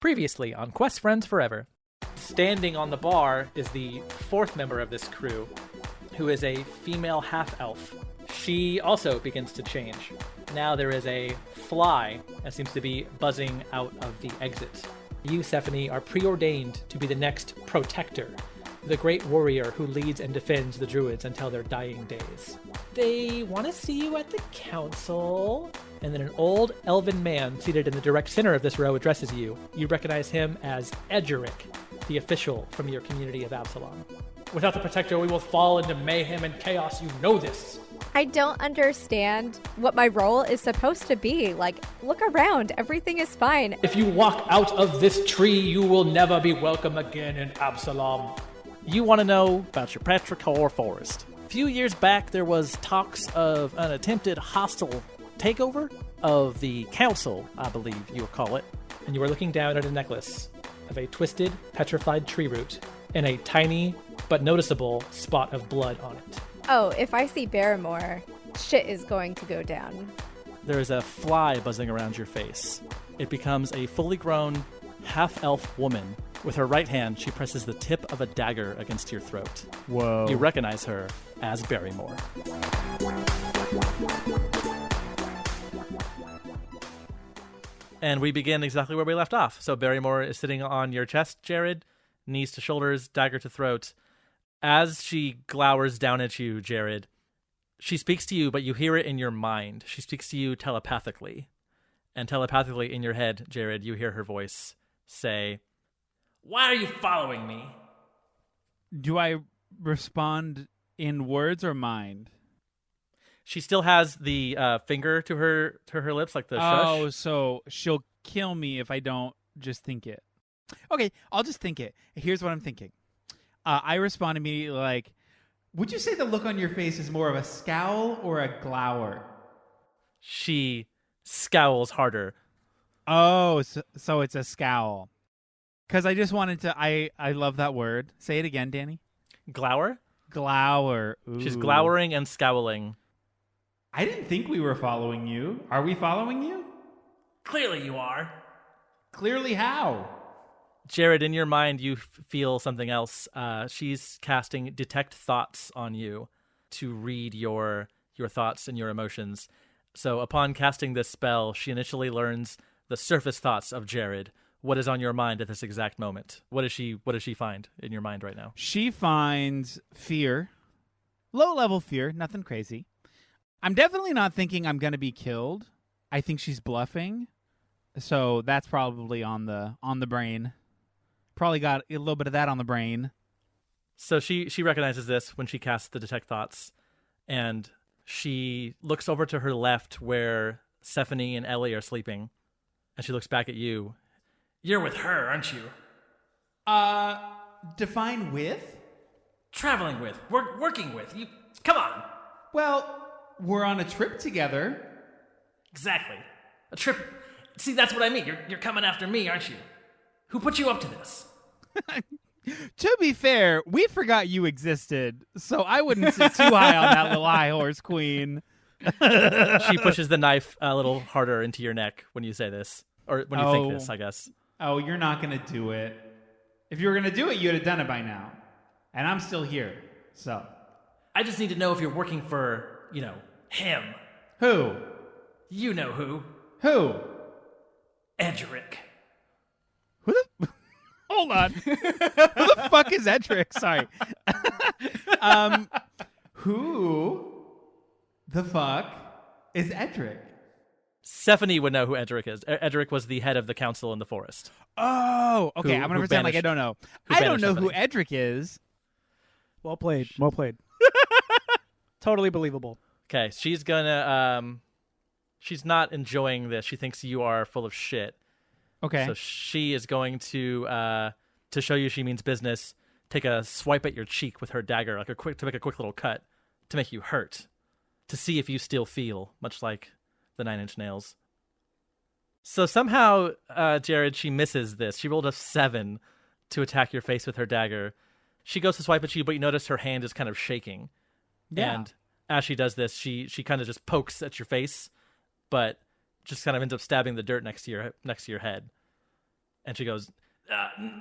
Previously on Quest Friends Forever. Standing on the bar is the fourth member of this crew, who is a female half-elf. She also begins to change. Now there is a fly that seems to be buzzing out of the exit. You, Stephanie, are preordained to be the next protector, the great warrior who leads and defends the druids until their dying days. They want to see you at the council. And then an old elven man seated in the direct center of this row addresses you. You recognize him as Edgeric, the official from your community of Absalom. Without the protector, we will fall into mayhem and chaos. You know this. I don't understand what my role is supposed to be. Like, look around. Everything is fine. If you walk out of this tree, you will never be welcome again in Absalom. You want to know about your Petrichor Forest. A few years back, there was talks of an attempted hostile takeover of the council, I believe you would call it. And you are looking down at a necklace of a twisted, petrified tree root and a tiny but noticeable spot of blood on it. Oh, if I see Barrymore, shit is going to go down. There is a fly buzzing around your face. It becomes a fully grown, half-elf woman. With her right hand, she presses the tip of a dagger against your throat. Whoa. You recognize her as Barrymore. And we begin exactly where we left off. So Barrymore is sitting on your chest, Jared, knees to shoulders, dagger to throat. As she glowers down at you, Jared, she speaks to you, but you hear it in your mind. She speaks to you telepathically. And telepathically in your head, Jared, you hear her voice say, "Why are you following me?" Do I respond in words or mind? She still has the finger to her lips, like the shush. Oh, so she'll kill me if I don't just think it. Okay, I'll just think it. Here's what I'm thinking. I respond immediately like, would you say the look on your face is more of a scowl or a glower? She scowls harder. oh, so it's a scowl. Because I just wanted to, I love that word. Say it again, Danny. Glower? Glower. Ooh. She's glowering and scowling. I didn't think we were following you. Are we following you? Clearly you are. Clearly how? Jared, in your mind, you feel something else. She's casting Detect Thoughts on you to read your thoughts and your emotions. So upon casting this spell, she initially learns the surface thoughts of Jared. What is on your mind at this exact moment? What does she find in your mind right now? She finds fear. Low-level fear, nothing crazy. I'm definitely not thinking I'm going to be killed. I think she's bluffing. So that's probably on the brain. Probably got a little bit of that on the brain. So she recognizes this when she casts the Detect Thoughts, and she looks over to her left where Stephanie and Ellie are sleeping, and she looks back at you. You're with her, aren't you? Define with? Traveling with, working with. You, come on. Well, we're on a trip together. Exactly. A trip. See, that's what I mean. You're coming after me, aren't you? Who put you up to this? To be fair, we forgot you existed, so I wouldn't sit too high on that little high horse, queen. She pushes the knife a little harder into your neck when you say this. Or when you think this, I guess. Oh, you're not going to do it. If you were going to do it, you'd have done it by now. And I'm still here, so. I just need to know if you're working for, him. Who? You know who. Who? Edgeric. Who the... Hold on. Who the fuck is Edric? Sorry. Who the fuck is Edric? Stephanie would know who Edric is. Edric was the head of the council in the forest. Oh, okay. I'm going to pretend like I don't know. I don't know who Edric is. Well played. Well played. Totally believable. Okay, she's gonna, she's not enjoying this. She thinks you are full of shit. Okay. So she is going to show you she means business, take a swipe at your cheek with her dagger, to make a quick little cut, to make you hurt, to see if you still feel, much like the 9 Inch Nails. So somehow, Jared, she misses this. She rolled a 7 to attack your face with her dagger. She goes to swipe at you, but you notice her hand is kind of shaking. Yeah. And as she does this, she kind of just pokes at your face, but just kind of ends up stabbing the dirt next to your head. And she goes,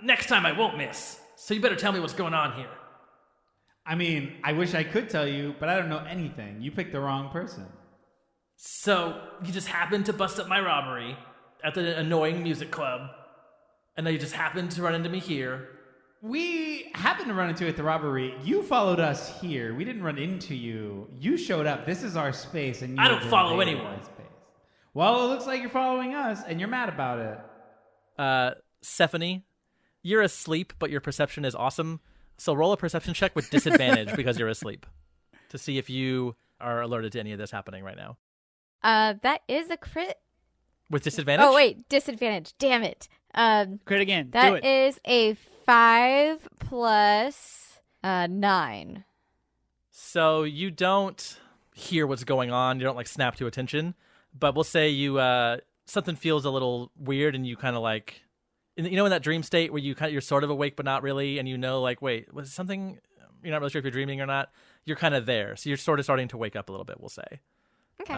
next time I won't miss. So you better tell me what's going on here. I mean, I wish I could tell you, but I don't know anything. You picked the wrong person. So you just happened to bust up my robbery at the annoying music club. And then you just happened to run into me here. We happened to run into you at the robbery. You followed us here. We didn't run into you. You showed up. This is our space, and you I don't follow invaded anyone. our space. Well, it looks like you're following us, and you're mad about it. Stephanie, you're asleep, but your perception is awesome. So roll a perception check with disadvantage because you're asleep to see if you are alerted to any of this happening right now. That is a crit. With disadvantage? Oh, wait. Disadvantage. Damn it. Crit again. Do That it. is a 5 plus 9. So you don't hear what's going on. You don't like snap to attention. But we'll say you something feels a little weird, and you kind of like, you know, in that dream state where you're sort of awake but not really, and you know, like, wait, was something? You're not really sure if you're dreaming or not. You're kind of there, so you're sort of starting to wake up a little bit. We'll say. Okay.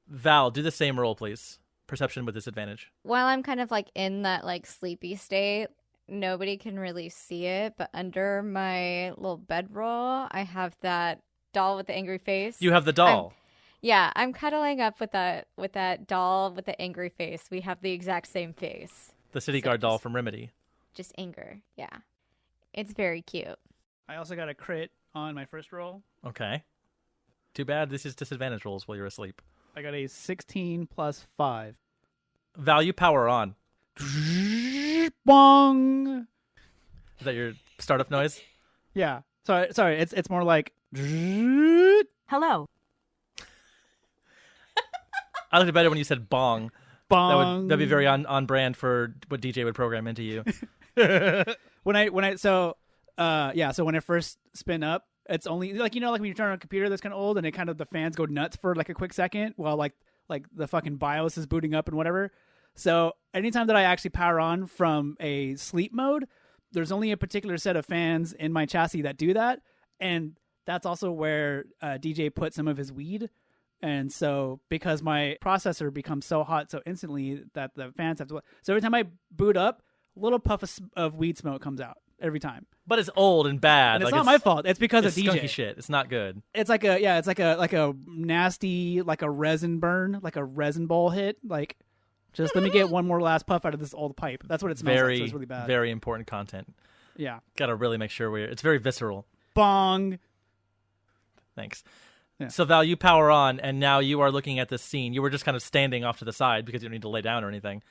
Val, do the same roll, please. Perception with disadvantage. While I'm kind of like in that like sleepy state, nobody can really see it, but under my little bedroll, I have that doll with the angry face. You have the doll. I'm cuddling up with that doll with the angry face. We have the exact same face. The city guard doll from Remedy. Just anger. Yeah. It's very cute. I also got a crit on my first roll. Okay. Too bad this is disadvantage rolls while you're asleep. I got a 16 plus 5. Value power on. Bong. Is that your startup noise? Yeah. Sorry. It's more like. Hello. I liked it better when you said bong. Bong. That'd be very on brand for what DJ would program into you. So when it first spin up, it's only like, like when you turn on a computer that's kind of old and it kind of the fans go nuts for like a quick second while like the fucking BIOS is booting up and whatever. So anytime that I actually power on from a sleep mode, there's only a particular set of fans in my chassis that do that, and that's also where DJ put some of his weed. And so because my processor becomes so hot so instantly that the fans have to, so every time I boot up, a little puff of weed smoke comes out every time. But it's old and bad. And it's not my fault. It's because of it's DJ. skunky shit. It's not good. It's like a nasty, like a resin burn, like a resin bowl hit. Like, just let me get one more last puff out of this old pipe. That's what it smells like. So it's really bad. Very important content. Yeah. Got to really make sure it's very visceral. Bong. Thanks. Yeah. So Val, you power on, and now you are looking at this scene. You were just kind of standing off to the side because you don't need to lay down or anything.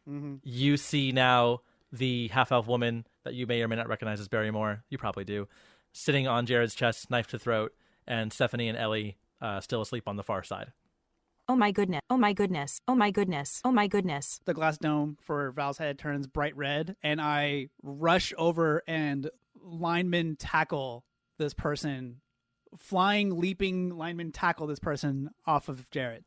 Mm-hmm. You see now the half-elf woman that you may or may not recognize as Barrymore. You probably do. Sitting on Jared's chest, knife to throat, and Stephanie and Ellie still asleep on the far side. Oh my goodness. Oh my goodness. Oh my goodness. Oh my goodness. The glass dome for Val's head turns bright red, and I rush over and lineman tackle this person. Flying, leaping lineman tackle this person off of Jared.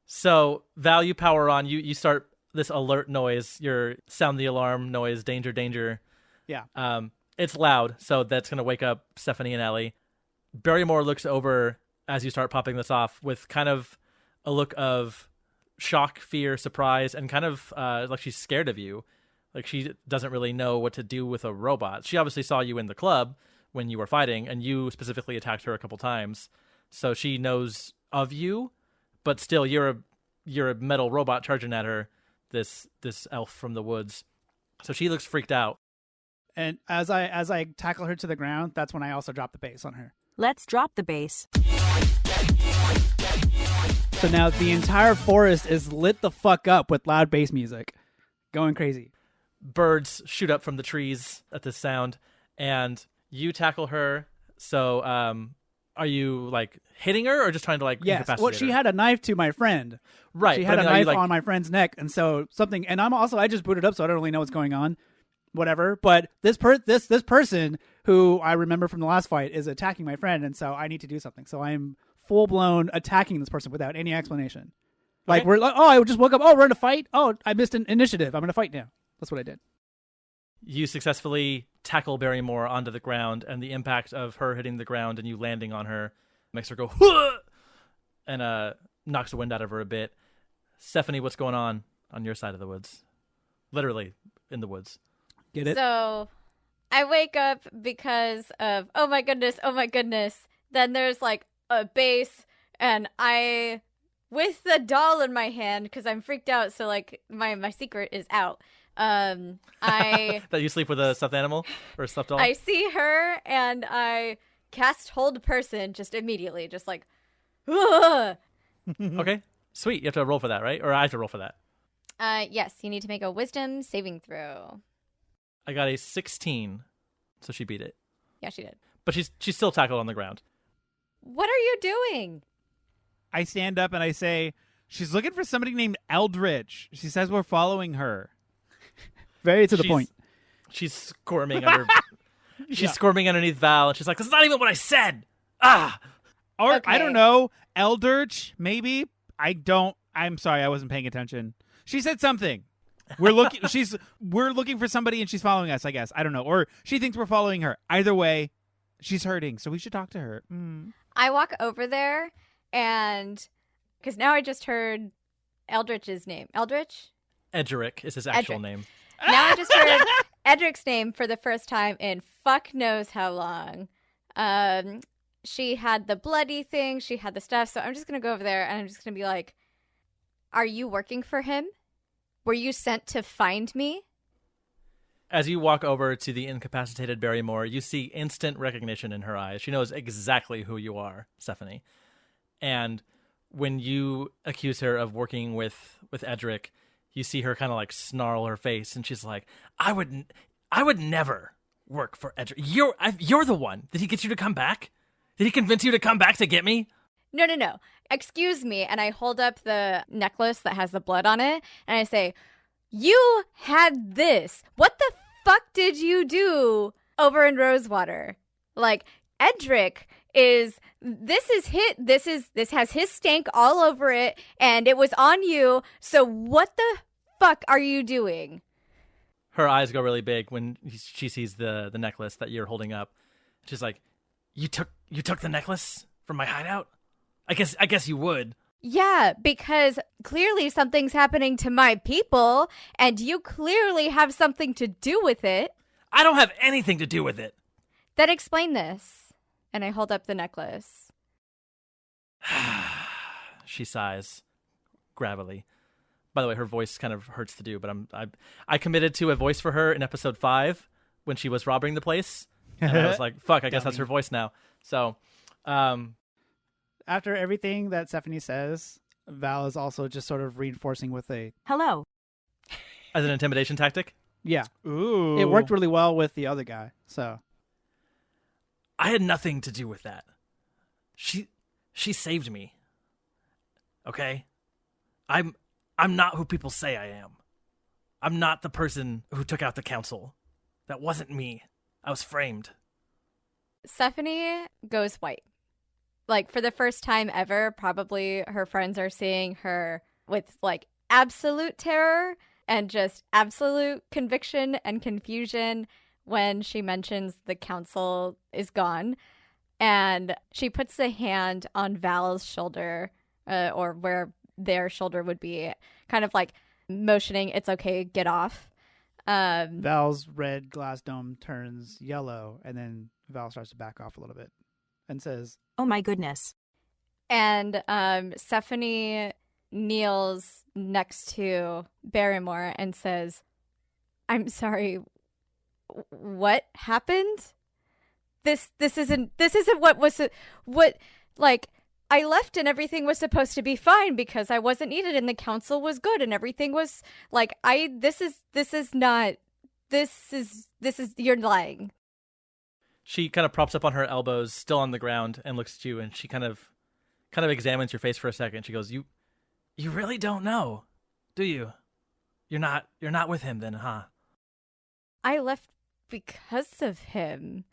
So Val, you power on. You start this alert noise. Your sound the alarm noise. Danger, danger. Yeah. It's loud, so that's going to wake up Stephanie and Ellie. Barrymore looks over as you start popping this off with kind of a look of shock, fear, surprise, and kind of like she's scared of you. Like she doesn't really know what to do with a robot. She obviously saw you in the club when you were fighting, and you specifically attacked her a couple times. So she knows of you, but still you're a metal robot charging at her, this elf from the woods. So she looks freaked out. And as I tackle her to the ground, that's when I also drop the bass on her. Let's drop the bass. So now the entire forest is lit the fuck up with loud bass music. Going crazy. Birds shoot up from the trees at this sound, and you tackle her. So are you like hitting her or just trying to like yes. incapacitate Well, she her? had a knife to my friend. Right. She but had I a mean, knife on my friend's neck, and so something. And I just booted up, so I don't really know what's going on. Whatever. But this person who I remember from the last fight is attacking my friend, and so I need to do something. So I'm full blown attacking this person without any explanation. Like Okay. we're like, oh, I just woke up. Oh, we're in a fight. Oh, I missed an initiative. I'm in a fight now. That's what I did. You successfully tackle Barrymore onto the ground, and the impact of her hitting the ground and you landing on her makes her go, "Huh!" and knocks the wind out of her a bit. Stephanie, what's going on your side of the woods? literally in the woods. Get it? So I wake up because of, oh my goodness. Then there's like a base, and I, with the doll in my hand, because I'm freaked out, so like my secret is out. I That you sleep with a stuffed animal or a stuffed doll? I see her, and I cast hold person just immediately, just like, ugh. Okay, sweet. You have to roll for that, right? Or I have to roll for that. Yes, you need to make a wisdom saving throw. I got a 16, so she beat it. Yeah, she did. But she's still tackled on the ground. What are you doing? I stand up and I say, she's looking for somebody named Eldritch. She says we're following her. Very to the She's- point. She's squirming under. She's squirming underneath Val, and she's like, "That's not even what I said." Ah. Or, I Okay. don't know, Eldritch, maybe? I'm sorry, I wasn't paying attention. She said something. We're looking for somebody and she's following us, I guess. I don't know. Or she thinks we're following her. Either way, she's hurting, so we should talk to her. I walk over there, and because now I just heard Eldritch's name. Eldritch? Edgerick is his actual Edric. name. Now I just heard Edric's name for the first time in fuck knows how long. She had the bloody thing, she had the stuff, so I'm just going to go over there and I'm just going to be like, are you working for him? Were you sent to find me? As you walk over to the incapacitated Barrymore, you see instant recognition in her eyes. She knows exactly who you are, Stephanie. And when you accuse her of working with Edric, you see her kind of like snarl her face, and she's like, I would never work for Edric. You're the one. Did he get you to come back? Did he convince you to come back to get me? No. Excuse me. And I hold up the necklace that has the blood on it, and I say, you had this. What the fuck did you do over in Rosewater? Like, Edric this has his stank all over it, and it was on you. So what the fuck are you doing? Her eyes go really big when she sees the necklace that you're holding up. She's like, You took the necklace from my hideout? I guess you would. Yeah, because clearly something's happening to my people, and you clearly have something to do with it. I don't have anything to do with it. Then explain this. And I hold up the necklace. She sighs gravelly. By the way, her voice kind of hurts to do, but I committed to a voice for her in episode 5 when she was robbing the place. And I was like, fuck, I guess that's her voice now. So, After everything that Stephanie says, Val is also just sort of reinforcing with a, Hello. as an intimidation tactic, yeah. Ooh. It worked really well with the other guy, so. I had nothing to do with that. She saved me. Okay? I'm not who people say I am. I'm not the person who took out the council. That wasn't me. I was framed. Stephanie goes white. Like, for the first time ever, probably her friends are seeing her with, like, absolute terror and just absolute conviction and confusion when she mentions the council is gone. And she puts a hand on Val's shoulder, or where their shoulder would be, kind of like motioning, it's okay, get off. Val's red glass dome turns yellow, and then Val starts to back off a little bit and says, Oh my goodness. And Stephanie kneels next to Barrymore and says, I'm sorry, what happened? This isn't what like, I left and everything was supposed to be fine because I wasn't needed and the council was good and everything was like, you're lying. She kind of props up on her elbows, still on the ground, and looks at you, and she kind of examines your face for a second. She goes, You really don't know, do you? You're not with him then, huh? I left because of him.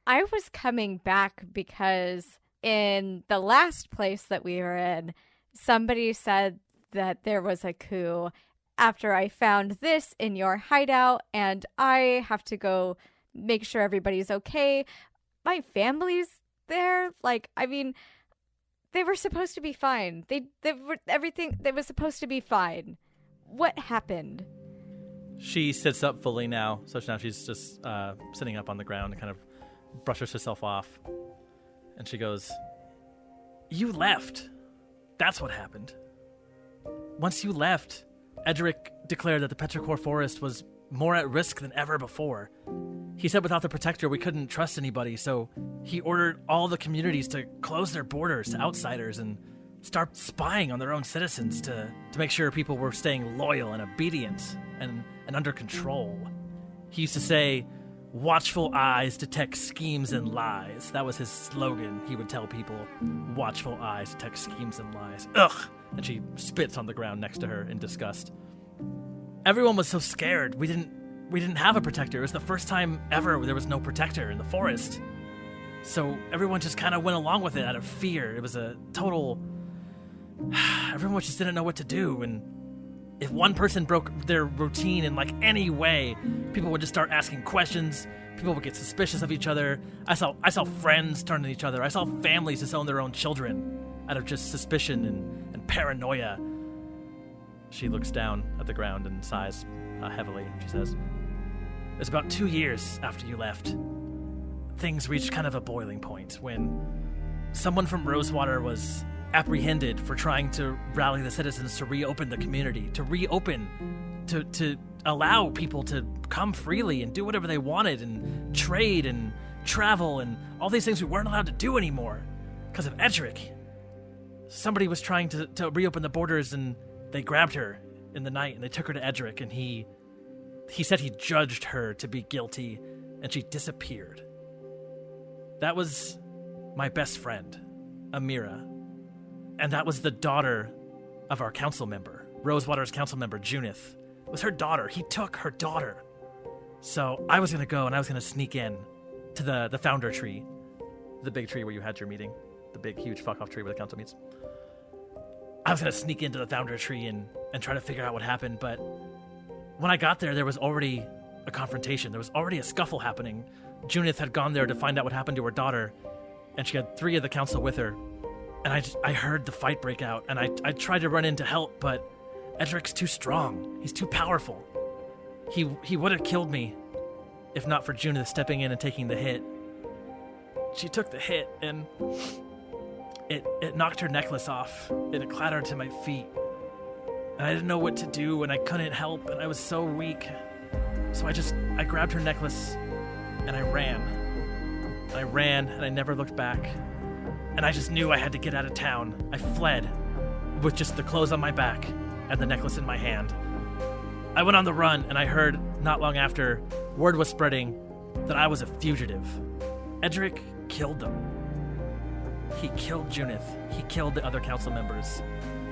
I was coming back because in the last place that we were in, somebody said that there was a coup after I found this in your hideout, and I have to go make sure everybody's okay. My family's there. Like, I mean, they were supposed to be fine. They were everything. They was supposed to be fine. What happened? She sits up fully now, so now she's just sitting up on the ground and kind of brushes herself off. And she goes, "You left. That's what happened. Once you left, Edric declared that the Petrichor Forest was more at risk than ever before. He said without the Protector we couldn't trust anybody, so he ordered all the communities to close their borders to outsiders and start spying on their own citizens to make sure people were staying loyal and obedient and under control. He used to say, 'Watchful eyes detect schemes and lies.' That was his slogan. He would tell people, 'Watchful eyes detect schemes and lies.' Ugh!" And she spits on the ground next to her in disgust. "Everyone was so scared. We didn't have a protector. It was the first time ever there was no protector in the forest. So everyone just kind of went along with it out of fear. It was a total... Everyone just didn't know what to do, and if one person broke their routine in like any way, people would just start asking questions. People would get suspicious of each other. I saw friends turn on each other. I saw families disown their own children out of just suspicion and paranoia." She looks down at the ground and sighs heavily. She says, "It was about 2 years after you left. Things reached kind of a boiling point when someone from Rosewater was apprehended for trying to rally the citizens to reopen the community, to allow people to come freely and do whatever they wanted and trade and travel and all these things we weren't allowed to do anymore because of Edric. Somebody was trying to reopen the borders, and they grabbed her in the night and they took her to Edric, and he said he judged her to be guilty, and she disappeared. That was my best friend, Amira. And that was the daughter of our council member, Rosewater's council member, Junith. It was her daughter. He took her daughter. So I was going to go and I was going to sneak in to the founder tree, the big tree where you had your meeting, the big, huge fuck-off tree where the council meets. I was going to sneak into the founder tree and try to figure out what happened, but when I got there was already a confrontation. There was already a scuffle happening. Junith had gone there to find out what happened to her daughter, and she had 3 of the council with her. And I heard the fight break out, and I tried to run in to help, but Edric's too strong. He's too powerful. He would have killed me if not for Junith stepping in and taking the hit. She took the hit, and it knocked her necklace off, and it clattered to my feet. And I didn't know what to do, and I couldn't help, and I was so weak. So I grabbed her necklace, and I ran. And I ran, and I never looked back. And I just knew I had to get out of town. I fled with just the clothes on my back and the necklace in my hand. I went on the run, and I heard, not long after, word was spreading that I was a fugitive. Edric killed them. He killed Junith. He killed the other council members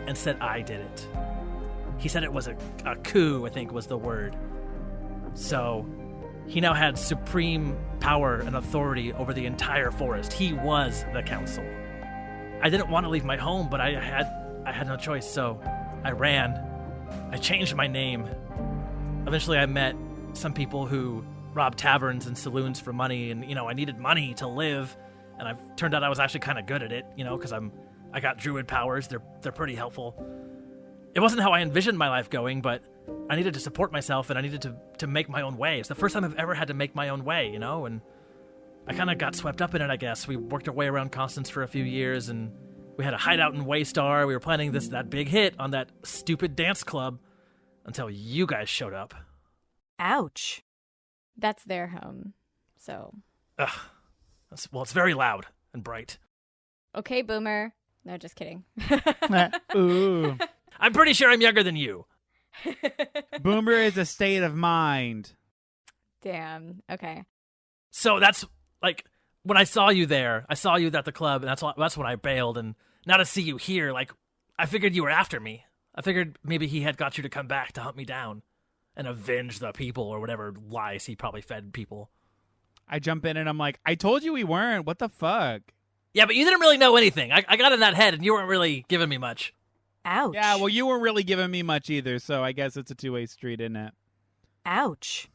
and said I did it. He said it was a coup, I think was the word. So he now had supreme power and authority over the entire forest. He was the council. I didn't want to leave my home, but I had no choice, so I ran. I changed my name. Eventually I met some people who robbed taverns and saloons for money, and I needed money to live, and I've turned out I was actually kind of good at it, because I got druid powers. They're pretty helpful. It wasn't how I envisioned my life going, but I needed to support myself, and I needed to make my own way. It's the first time I've ever had to make my own way, and I kind of got swept up in it, I guess. We worked our way around Constance for a few years, and we had a hideout in Waystar. We were planning that big hit on that stupid dance club until you guys showed up. Ouch. That's their home, so. Ugh. It's very loud and bright. Okay, Boomer. No, just kidding. Ooh. I'm pretty sure I'm younger than you. Boomer is a state of mind. Damn. Okay. So that's like when I saw you there. I saw you at the club, and that's when I bailed. And now to see you here, I figured you were after me. I figured maybe he had got you to come back to hunt me down and avenge the people or whatever lies he probably fed people. I jump in and I'm like, I told you we weren't. What the fuck? Yeah, but you didn't really know anything. I got in that head, and you weren't really giving me much. Ouch. Yeah, well, you weren't really giving me much either, so I guess it's a two-way street, isn't it? Ouch.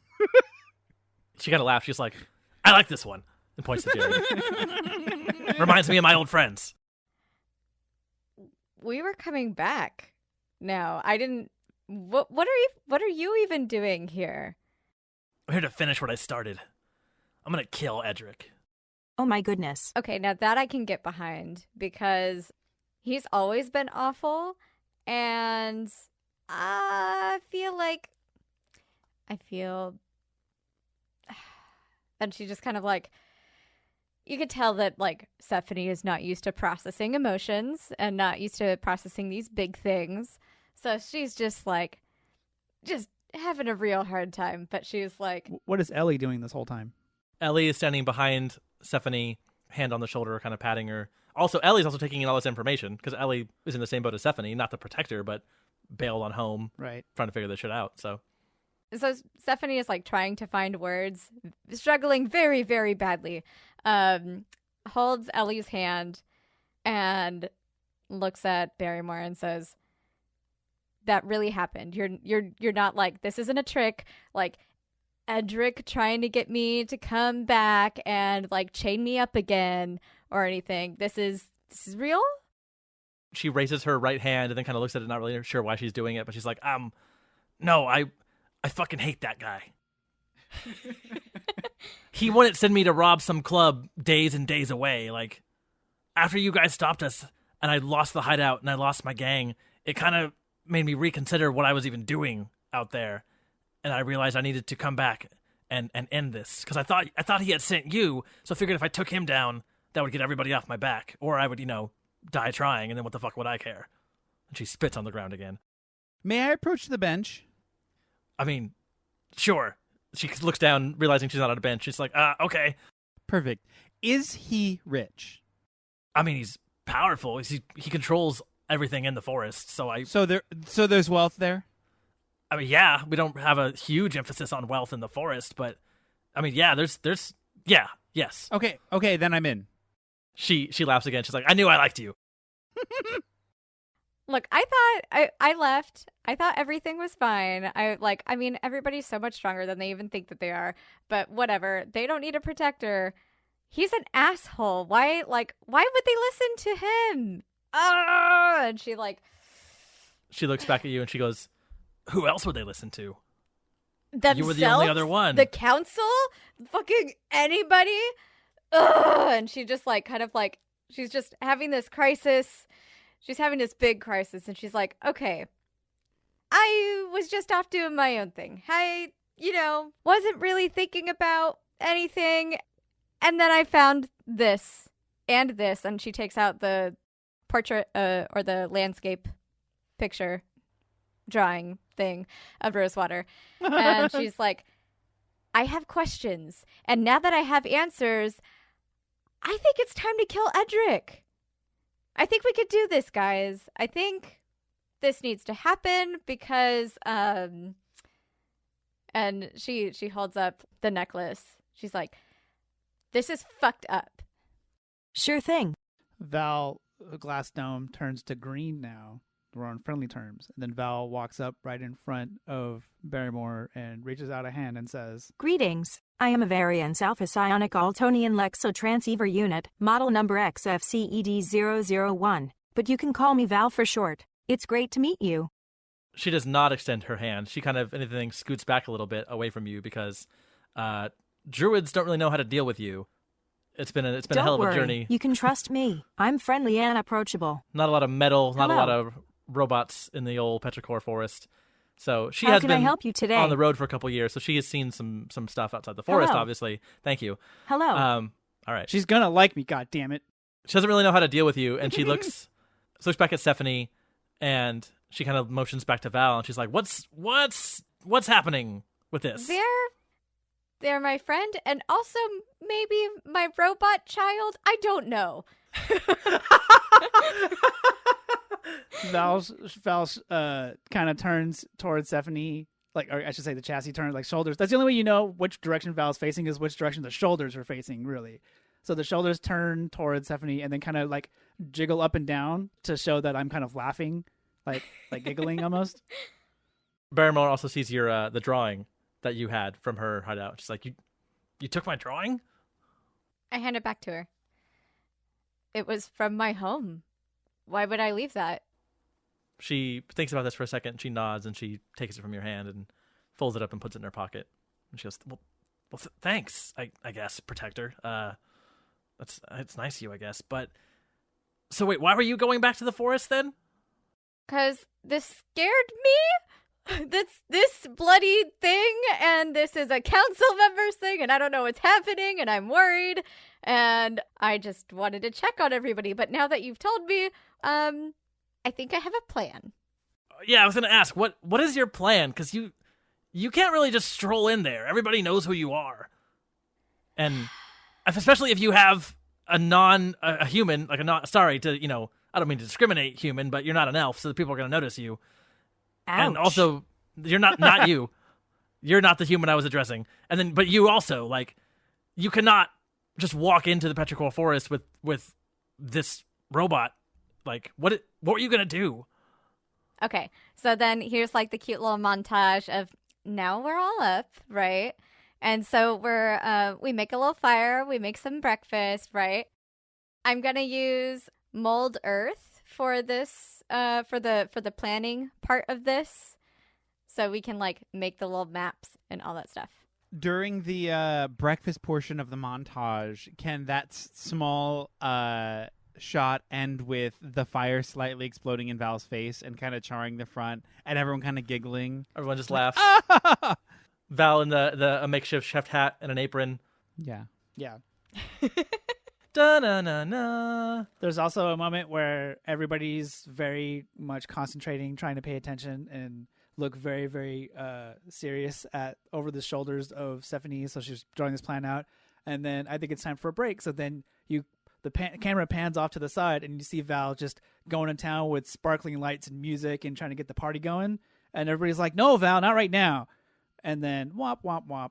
She kind of laughed. She's like, I like this one. And points to Jerry. Reminds me of my old friends. We were coming back. No, I didn't What are you even doing here? I'm here to finish what I started. I'm gonna kill Edric. Oh my goodness. Okay, now that I can get behind because he's always been awful, and I feel and she just kind of like, you could tell that like Stephanie is not used to processing emotions and not used to processing these big things. So she's just having a real hard time, but she's like, What is Ellie doing this whole time? Ellie is standing behind Stephanie, hand on the shoulder, kind of patting her. Also, Ellie's also taking in all this information because Ellie is in the same boat as Stephanie, not to protect her, but bailed on home, Right. trying to figure this shit out. So Stephanie is like trying to find words, struggling very, very badly. Holds Ellie's hand and looks at Barrymore and says, "That really happened. You're not like, this isn't a trick. Like Edric trying to get me to come back and like chain me up again or anything. This is real?" she raises her right hand and then kind of looks at it, not really sure why she's doing it, but she's like, no, I fucking hate that guy. He wouldn't send me to rob some club days and days away. Like, after you guys stopped us and I lost the hideout and I lost my gang, it kind of made me reconsider what I was even doing out there. And I realized I needed to come back and end this. Because I thought he had sent you, so I figured if I took him down, that would get everybody off my back. Or I would, die trying, and then what the fuck would I care? And she spits on the ground again. May I approach the bench? I mean, sure. She looks down, realizing she's not on a bench. She's like, okay. Perfect. Is he rich? I mean, he's powerful. He controls everything in the forest, so So there's wealth there? I mean, yeah, we don't have a huge emphasis on wealth in the forest, but I mean, yeah, yes. Okay, then I'm in. She laughs again. She's like, I knew I liked you. Look, I thought I left. I thought everything was fine. I mean, everybody's so much stronger than they even think that they are. But whatever. They don't need a protector. He's an asshole. Why would they listen to him? And she looks back at you and she goes, who else would they listen to? themselves. You were the only other one. The council? Fucking anybody? Ugh. And she just she's just having this crisis. She's having this big crisis, and she's like, okay, I was just off doing my own thing. I, wasn't really thinking about anything. And then I found this and this, and she takes out the portrait or the landscape picture drawing thing of Rosewater. And she's like, I have questions. And now that I have answers, I think it's time to kill Edric. I think we could do this, guys. I think this needs to happen because, and she holds up the necklace. She's like, this is fucked up. Sure thing. Val Glassdome turns to green now. We're on friendly terms. And then Val walks up right in front of Barrymore and reaches out a hand and says, Greetings. I am a Variance Alpha Psionic Altonian Lexo Transceiver Unit, model number XFCED001. But you can call me Val for short. It's great to meet you. She does not extend her hand. She kind of, anything, scoots back a little bit away from you because druids don't really know how to deal with you. It's been a hell of a journey. You can trust me. I'm friendly and approachable. Not a lot of metal, not a Hello. lot of robots in the old Petrichor Forest. So she How has can been I help you today? on the road for a couple years, so she has seen some stuff outside the forest, Hello. obviously. Thank you. Hello. All right. she's gonna like me, goddammit. She doesn't really know how to deal with you, and she looks back at Stephanie, and she kind of motions back to Val, and she's like, What's happening with this? They're my friend and also maybe my robot child. I don't know. Val's kind of turns towards Stephanie, or I should say the chassis turns, shoulders. That's the only way you know which direction Val's facing is which direction the shoulders are facing, really. So the shoulders turn towards Stephanie and then kind of jiggle up and down to show that I'm kind of laughing, like giggling almost. Barrymore also sees your the drawing that you had from her hideout. She's like, You took my drawing? I hand it back to her. It was from my home. Why would I leave that? She thinks about this for a second. She nods and she takes it from your hand and folds it up and puts it in her pocket. And she goes, "Well, thanks. I guess, Protector. It's nice of you, I guess. But so wait, why were you going back to the forest then?" Because this scared me. This bloody thing, and this is a council member's thing, and I don't know what's happening, and I'm worried, and I just wanted to check on everybody. But now that you've told me, I think I have a plan. Yeah, I was gonna ask, what is your plan? Because you can't really just stroll in there. Everybody knows who you are, and especially if you have a human, like I don't mean to discriminate human, but you're not an elf, so the people are gonna notice you. Ouch. And also, you're not you. You're not the human I was addressing. And then, but you also, like, you cannot just walk into the Petrichor Forest with this robot. Like, what were you gonna do? Okay, so then here's like the cute little montage of now we're all up, right? And so we make a little fire, we make some breakfast, right? I'm gonna use mold earth for this, for the planning part of this, so we can like make the little maps and all that stuff. During the breakfast portion of the montage, can that small shot end with the fire slightly exploding in Val's face and kind of charring the front, and everyone kind of giggling? Everyone just laughs. Val in a makeshift chef hat and an apron. Yeah. Yeah. Da-na-na-na. There's also a moment where everybody's very much concentrating, trying to pay attention, and look very, very serious over the shoulders of Stephanie. So she's drawing this plan out, and then I think it's time for a break. So then the camera pans off to the side, and you see Val just going to town with sparkling lights and music and trying to get the party going. And everybody's like, "No, Val, not right now." And then womp womp womp.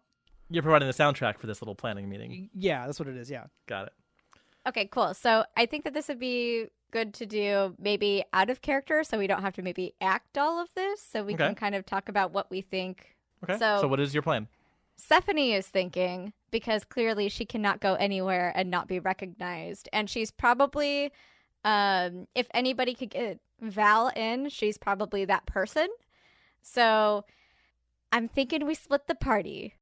You're providing the soundtrack for this little planning meeting. Yeah, that's what it is. Yeah. Got it. Okay, cool. So I think that this would be good to do maybe out of character, so we don't have to maybe act all of this, so we can kind of talk about what we think. Okay. So what is your plan? Stephanie is thinking, because clearly she cannot go anywhere and not be recognized. And she's probably, if anybody could get Val in, she's probably that person. So I'm thinking we split the party.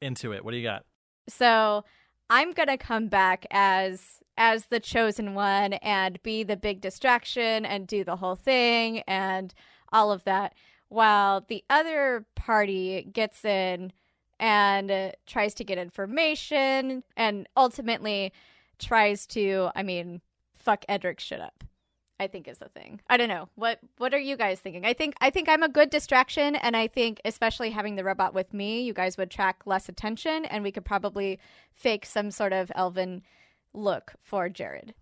Into it. What do you got? So I'm going to come back as the chosen one and be the big distraction and do the whole thing and all of that, while the other party gets in and tries to get information and ultimately tries to, fuck Edric's shit up, I think is the thing. I don't know. What are you guys thinking? I think I'm a good distraction, and I think especially having the robot with me, you guys would attract less attention, and we could probably fake some sort of elven look for Jared.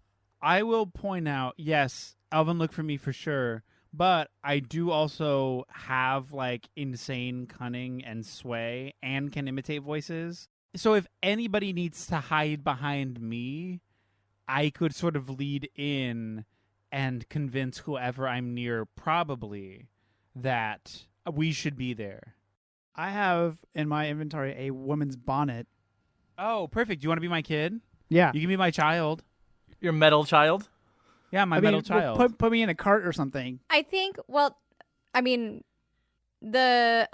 I will point out, yes, elven look for me for sure, but I do also have like insane cunning and sway and can imitate voices. So if anybody needs to hide behind me, I could sort of lead in and convince whoever I'm near probably that we should be there. I have in my inventory a woman's bonnet. Oh, perfect. Do you want to be my kid? Yeah. You can be my child. Your metal child? Yeah, my metal child. Put me in a cart or something. I think, the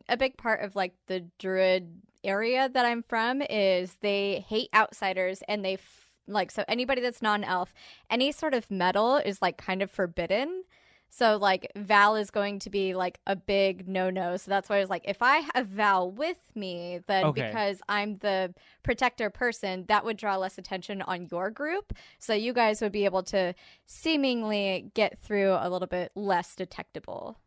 a big part of like the druid area that I'm from is they hate outsiders, and they so anybody that's non-elf, any sort of metal is like kind of forbidden. So like Val is going to be like a big no-no. So that's why I was like, if I have Val with me, then because I'm the protector person, that would draw less attention on your group. So you guys would be able to seemingly get through a little bit less detectable.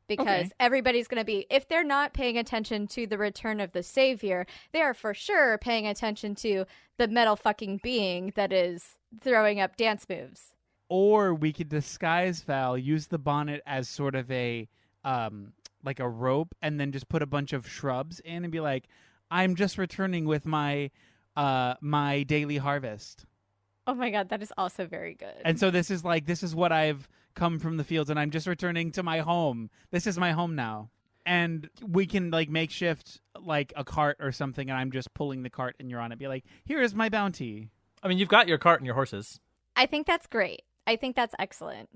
Because everybody's going to be, if they're not paying attention to the return of the savior, they are for sure paying attention to the metal fucking being that is throwing up dance moves. Or we could disguise Val, use the bonnet as sort of a like a rope, and then just put a bunch of shrubs in and be like, I'm just returning with my my daily harvest. Oh my god, that is also very good. And so this is what I've come from the fields, and I'm just returning to my home. This is my home now. And we can like makeshift like a cart or something, and I'm just pulling the cart and you're on it. Be like, here is my bounty. I mean, you've got your cart and your horses. I think that's great. I think that's excellent.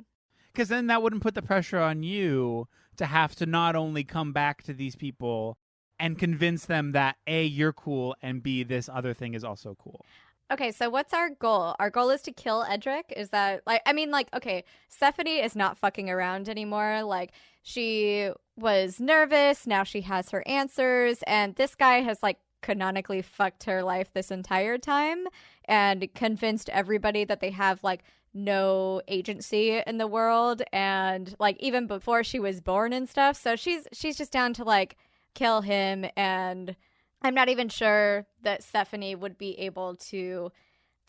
because then that wouldn't put the pressure on you to have to not only come back to these people and convince them that A, you're cool, and B, this other thing is also cool. Okay, so what's our goal? Our goal is to kill Edric? Is that, like, I mean, like, okay, Stephanie is not fucking around anymore. Like, she was nervous, now she has her answers, and this guy has, like, canonically fucked her life this entire time and convinced everybody that they have, like, no agency in the world, and, like, even before she was born and stuff. So she's just down to, like, kill him, and I'm not even sure that Stephanie would be able to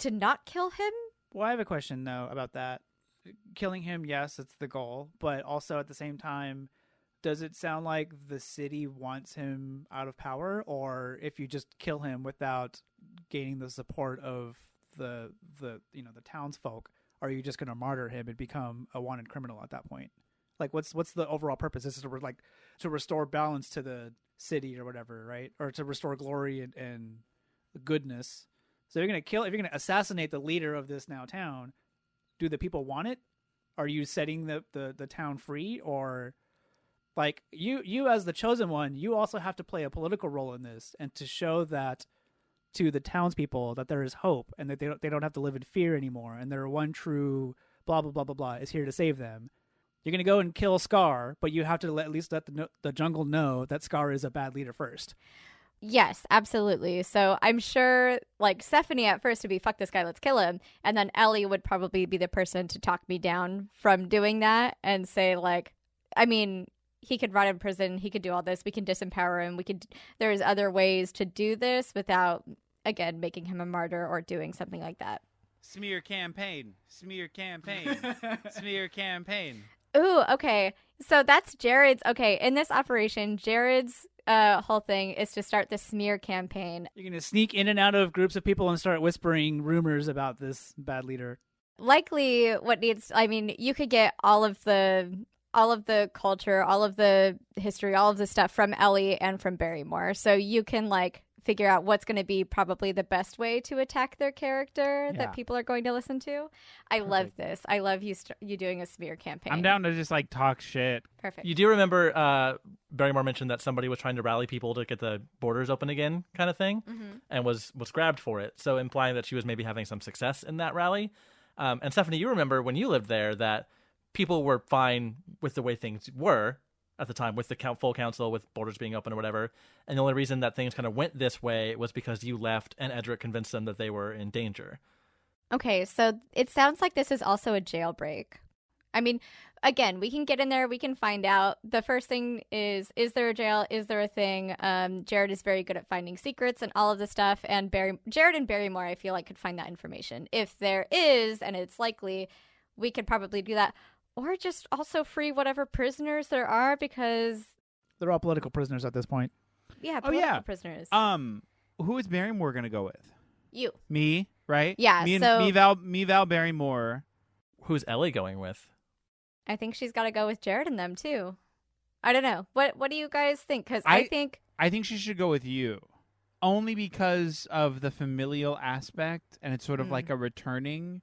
not kill him. Well, I have a question, though, about that. Killing him, yes, it's the goal. But also, at the same time, does it sound like the city wants him out of power? Or if you just kill him without gaining the support of the townsfolk, are you just going to martyr him and become a wanted criminal at that point? Like, what's the overall purpose? This is to restore balance to the city or whatever, right? Or to restore glory and goodness. So if you're gonna assassinate the leader of this now town, do the people want it? Are you setting the town free? Or like you as the chosen one, you also have to play a political role in this and to show that to the townspeople that there is hope and that they don't have to live in fear anymore, and their one true blah blah blah blah blah is here to save them. You're going to go and kill Scar, but you have to at least let the jungle know that Scar is a bad leader first. Yes, absolutely. So I'm sure, like, Stephanie at first would be, fuck this guy, let's kill him. And then Ellie would probably be the person to talk me down from doing that and say, like, I mean, he could rot in prison, he could do all this, we can disempower him, there's other ways to do this without, again, making him a martyr or doing something like that. Smear campaign. Smear campaign. Smear campaign. Ooh, okay. So that's Jared's. Okay, in this operation, Jared's whole thing is to start the smear campaign. You're going to sneak in and out of groups of people and start whispering rumors about this bad leader. Likely you could get all of the culture, all of the history, all of the stuff from Ellie and from Barrymore. So you can, like, figure out what's going to be probably the best way to attack their character that people are going to listen to. I love this. I love you doing a smear campaign. I'm down to just, like, talk shit. Perfect. You do remember Barrymore mentioned that somebody was trying to rally people to get the borders open again, kind of thing, and was grabbed for it. So implying that she was maybe having some success in that rally. And Stephanie, you remember when you lived there that people were fine with the way things were at the time, with the full council, with borders being open or whatever. And the only reason that things kind of went this way was because you left and Edric convinced them that they were in danger. Okay, so it sounds like this is also a jailbreak. I mean, again, we can get in there, we can find out. The first thing is there a jail? Is there a thing? Jared is very good at finding secrets and all of this stuff. And Jared and Barrymore, I feel like, could find that information. If there is, and it's likely, we could probably do that. Or just also free whatever prisoners there are, because they're all political prisoners at this point. Yeah, political prisoners. Who is Barrymore going to go with? You. Me, right? Yeah, me, Val Barrymore. Who's Ellie going with? I think she's got to go with Jared and them too. I don't know. What do you guys think? Because I think she should go with you, only because of the familial aspect, and it's sort of like a returning.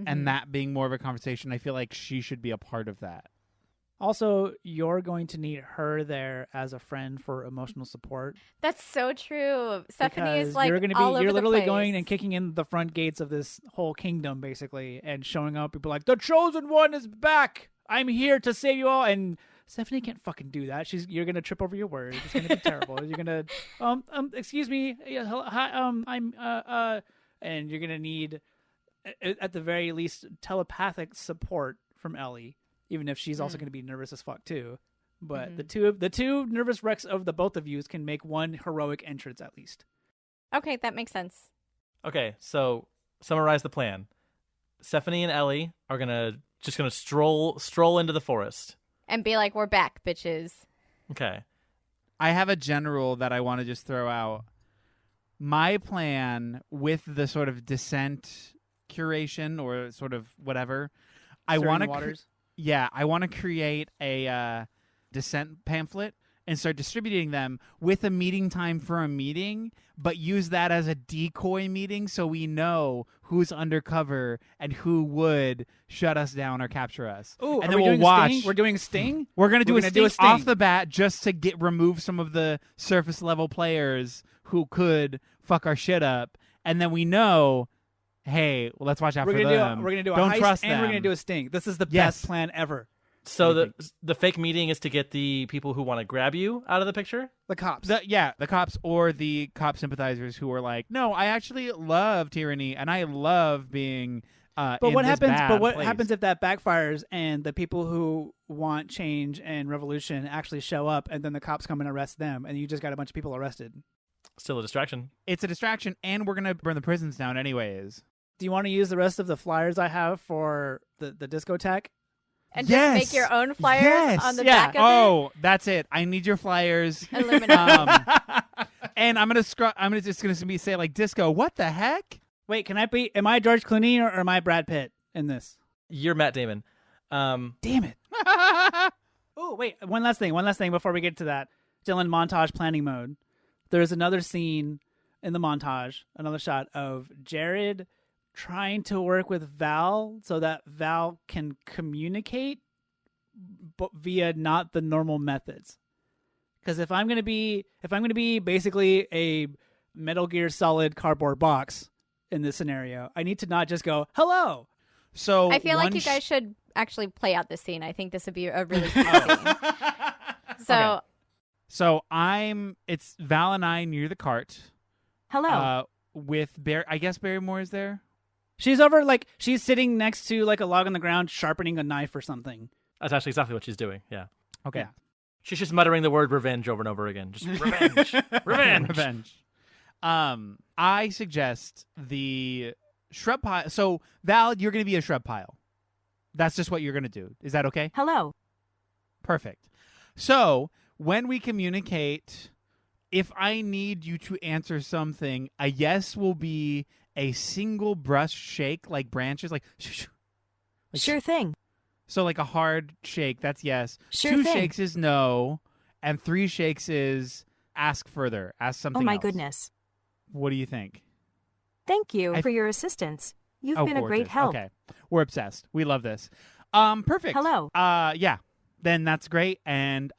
And that being more of a conversation, I feel like she should be a part of that. Also, you're going to need her there as a friend for emotional support. That's so true. Stephanie is like you're literally going and kicking in the front gates of this whole kingdom, basically, and showing up. People like, the chosen one is back. I'm here to save you all. And Stephanie can't fucking do that. You're gonna trip over your words. It's gonna be terrible. You're gonna excuse me. Hi, I'm and you're gonna need, at the very least, telepathic support from Ellie, even if she's also going to be nervous as fuck too. But the two nervous wrecks of the both of you can make one heroic entrance at least. Okay, that makes sense. Okay, so summarize the plan. Stephanie and Ellie are gonna stroll into the forest and be like, "We're back, bitches." Okay. I have a general that I want to just throw out. My plan with the sort of dissent curation or sort of whatever, I want to I want to create a dissent pamphlet and start distributing them with a meeting time for a meeting, but use that as a decoy meeting so we know who's undercover and who would shut us down or capture us. Ooh, and are then we we'll doing watch. Sting? We're doing Sting? We're gonna do We're a gonna sting do a sting. off the bat just to remove some of the surface level players who could fuck our shit up, and then we know, hey, well, let's watch out We're for gonna them. we're gonna do a Don't heist trust and them. we're gonna do a Sting. This is the Yes. best plan ever. So What do you the fake meeting is to get the people who want to grab you out of the picture? The cops. The cops or the cop sympathizers who are like, no, I actually love tyranny and I love being. But in what this happens? bad But what place. happens if that backfires and the people who want change and revolution actually show up, and then the cops come and arrest them, and you just got a bunch of people arrested? Still a distraction. It's a distraction, and we're gonna burn the prisons down anyways. Do you want to use the rest of the flyers I have for the discotheque? And Yes. just make your own flyers Yes. on the Yeah. back of Oh, that's it. I need your flyers. it. Illuminati. And I'm just gonna say like disco. What the heck? Wait, can I be? Am I George Clooney or am I Brad Pitt in this? You're Matt Damon. Damn it! Oh, wait. One last thing before we get to that. Still in montage planning mode. There's another scene in the montage, another shot of Jared trying to work with Val so that Val can communicate but via not the normal methods. Because if I'm gonna be basically a Metal Gear Solid cardboard box in this scenario, I need to not just go hello. So I feel like you guys should actually play out this scene. I think this would be a really cool scene. So Okay. So it's Val and I near the cart. Hello. With I guess Barrymore is there. She's over, like, she's sitting next to, like, a log on the ground, sharpening a knife or something. That's actually exactly what she's doing. Yeah. Okay. Yeah. She's just muttering the word revenge over and over again. Just revenge. Revenge. Revenge. I suggest the shrub pile. So Val, you're going to be a shrub pile. That's just what you're going to do. Is that okay? Hello. Perfect. So when we communicate, if I need you to answer something, a yes will be a single brush shake, like branches, like Sure thing. so like a hard shake. That's yes. Sure 2 thing. shakes is no, and 3 shakes is ask further. Ask something. Oh my else. goodness. What do you think? Thank you I- for your assistance. You've Oh, been a great gorgeous. help. Okay, we're obsessed. We love this. Perfect. Hello. Yeah. Then that's great. And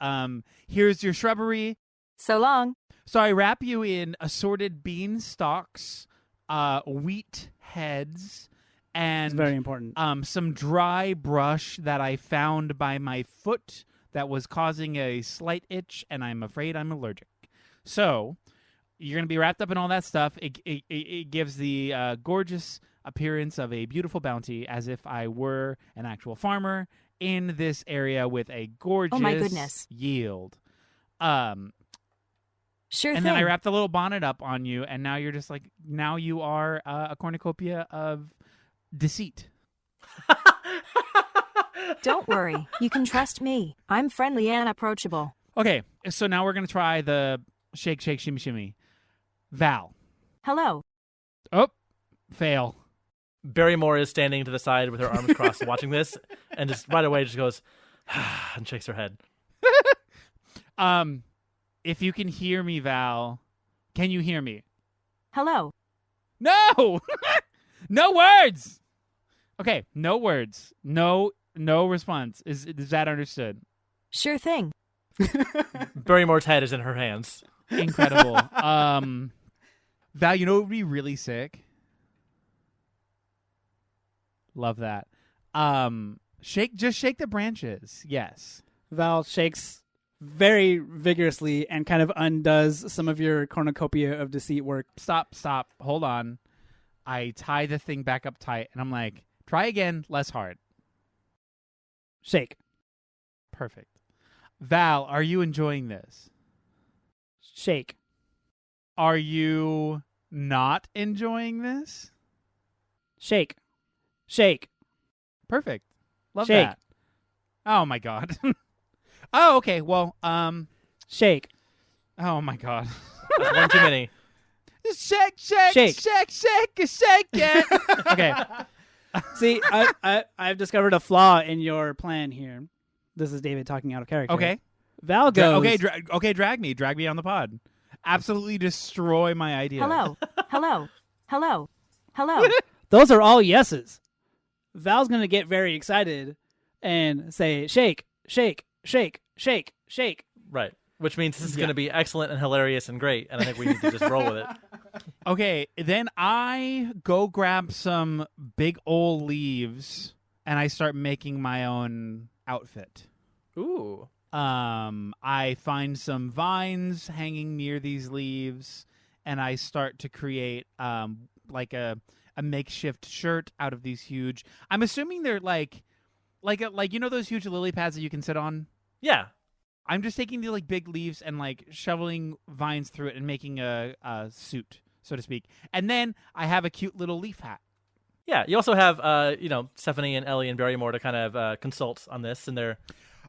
here's your shrubbery. So long. So I wrap you in assorted bean stalks, wheat heads, and It's very important. some dry brush that I found by my foot that was causing a slight itch, and I'm afraid I'm allergic. So you're going to be wrapped up in all that stuff. It gives the gorgeous appearance of a beautiful bounty, as if I were an actual farmer in this area with a gorgeous goodness. yield. Sure And thing. then I wrapped a little bonnet up on you, and now you're just like, now you are a cornucopia of deceit. Don't worry. You can trust me. I'm friendly and approachable. Okay, so now we're going to try the shake, shake, shimmy, shimmy. Val. Hello. Oh, fail. Barrymore is standing to the side with her arms crossed watching this and just right away just goes and shakes her head. If you can hear me, Val, can you hear me? Hello. No! No words! Okay, no words. No response. Is that understood? Sure thing. Barrymore's head is in her hands. Incredible. Val, you know what would be really sick? Love that. Just shake the branches. Yes. Val shakes very vigorously and kind of undoes some of your cornucopia of deceit work. Stop. Hold on. I tie the thing back up tight, and I'm like, try again, less hard. Shake. Perfect. Val, are you enjoying this? Shake. Are you not enjoying this? Shake. Shake. Perfect. Love Shake. that. Oh my god. Oh, okay. Well, Shake. oh my god. That's one too many. Shake Shake. it. Okay. See, I've discovered a flaw in your plan here. This is David talking out of character. Okay. Val goes. Okay, drag me on the pod. Absolutely destroy my idea. Hello. Those are all yeses. Val's gonna get very excited and say, "Shake, shake, shake, shake, shake." Right. Which means this is going to be excellent and hilarious and great, and I think we need to just roll with it. Okay, then I go grab some big old leaves and I start making my own outfit. Ooh. I find some vines hanging near these leaves, and I start to create like a makeshift shirt out of these huge. I'm assuming they're like you know those huge lily pads that you can sit on. Yeah. I'm just taking the like big leaves and like shoveling vines through it and making a suit, so to speak. And then I have a cute little leaf hat. Yeah. You also have Stephanie and Ellie and Barrymore to kind of consult on this, and they're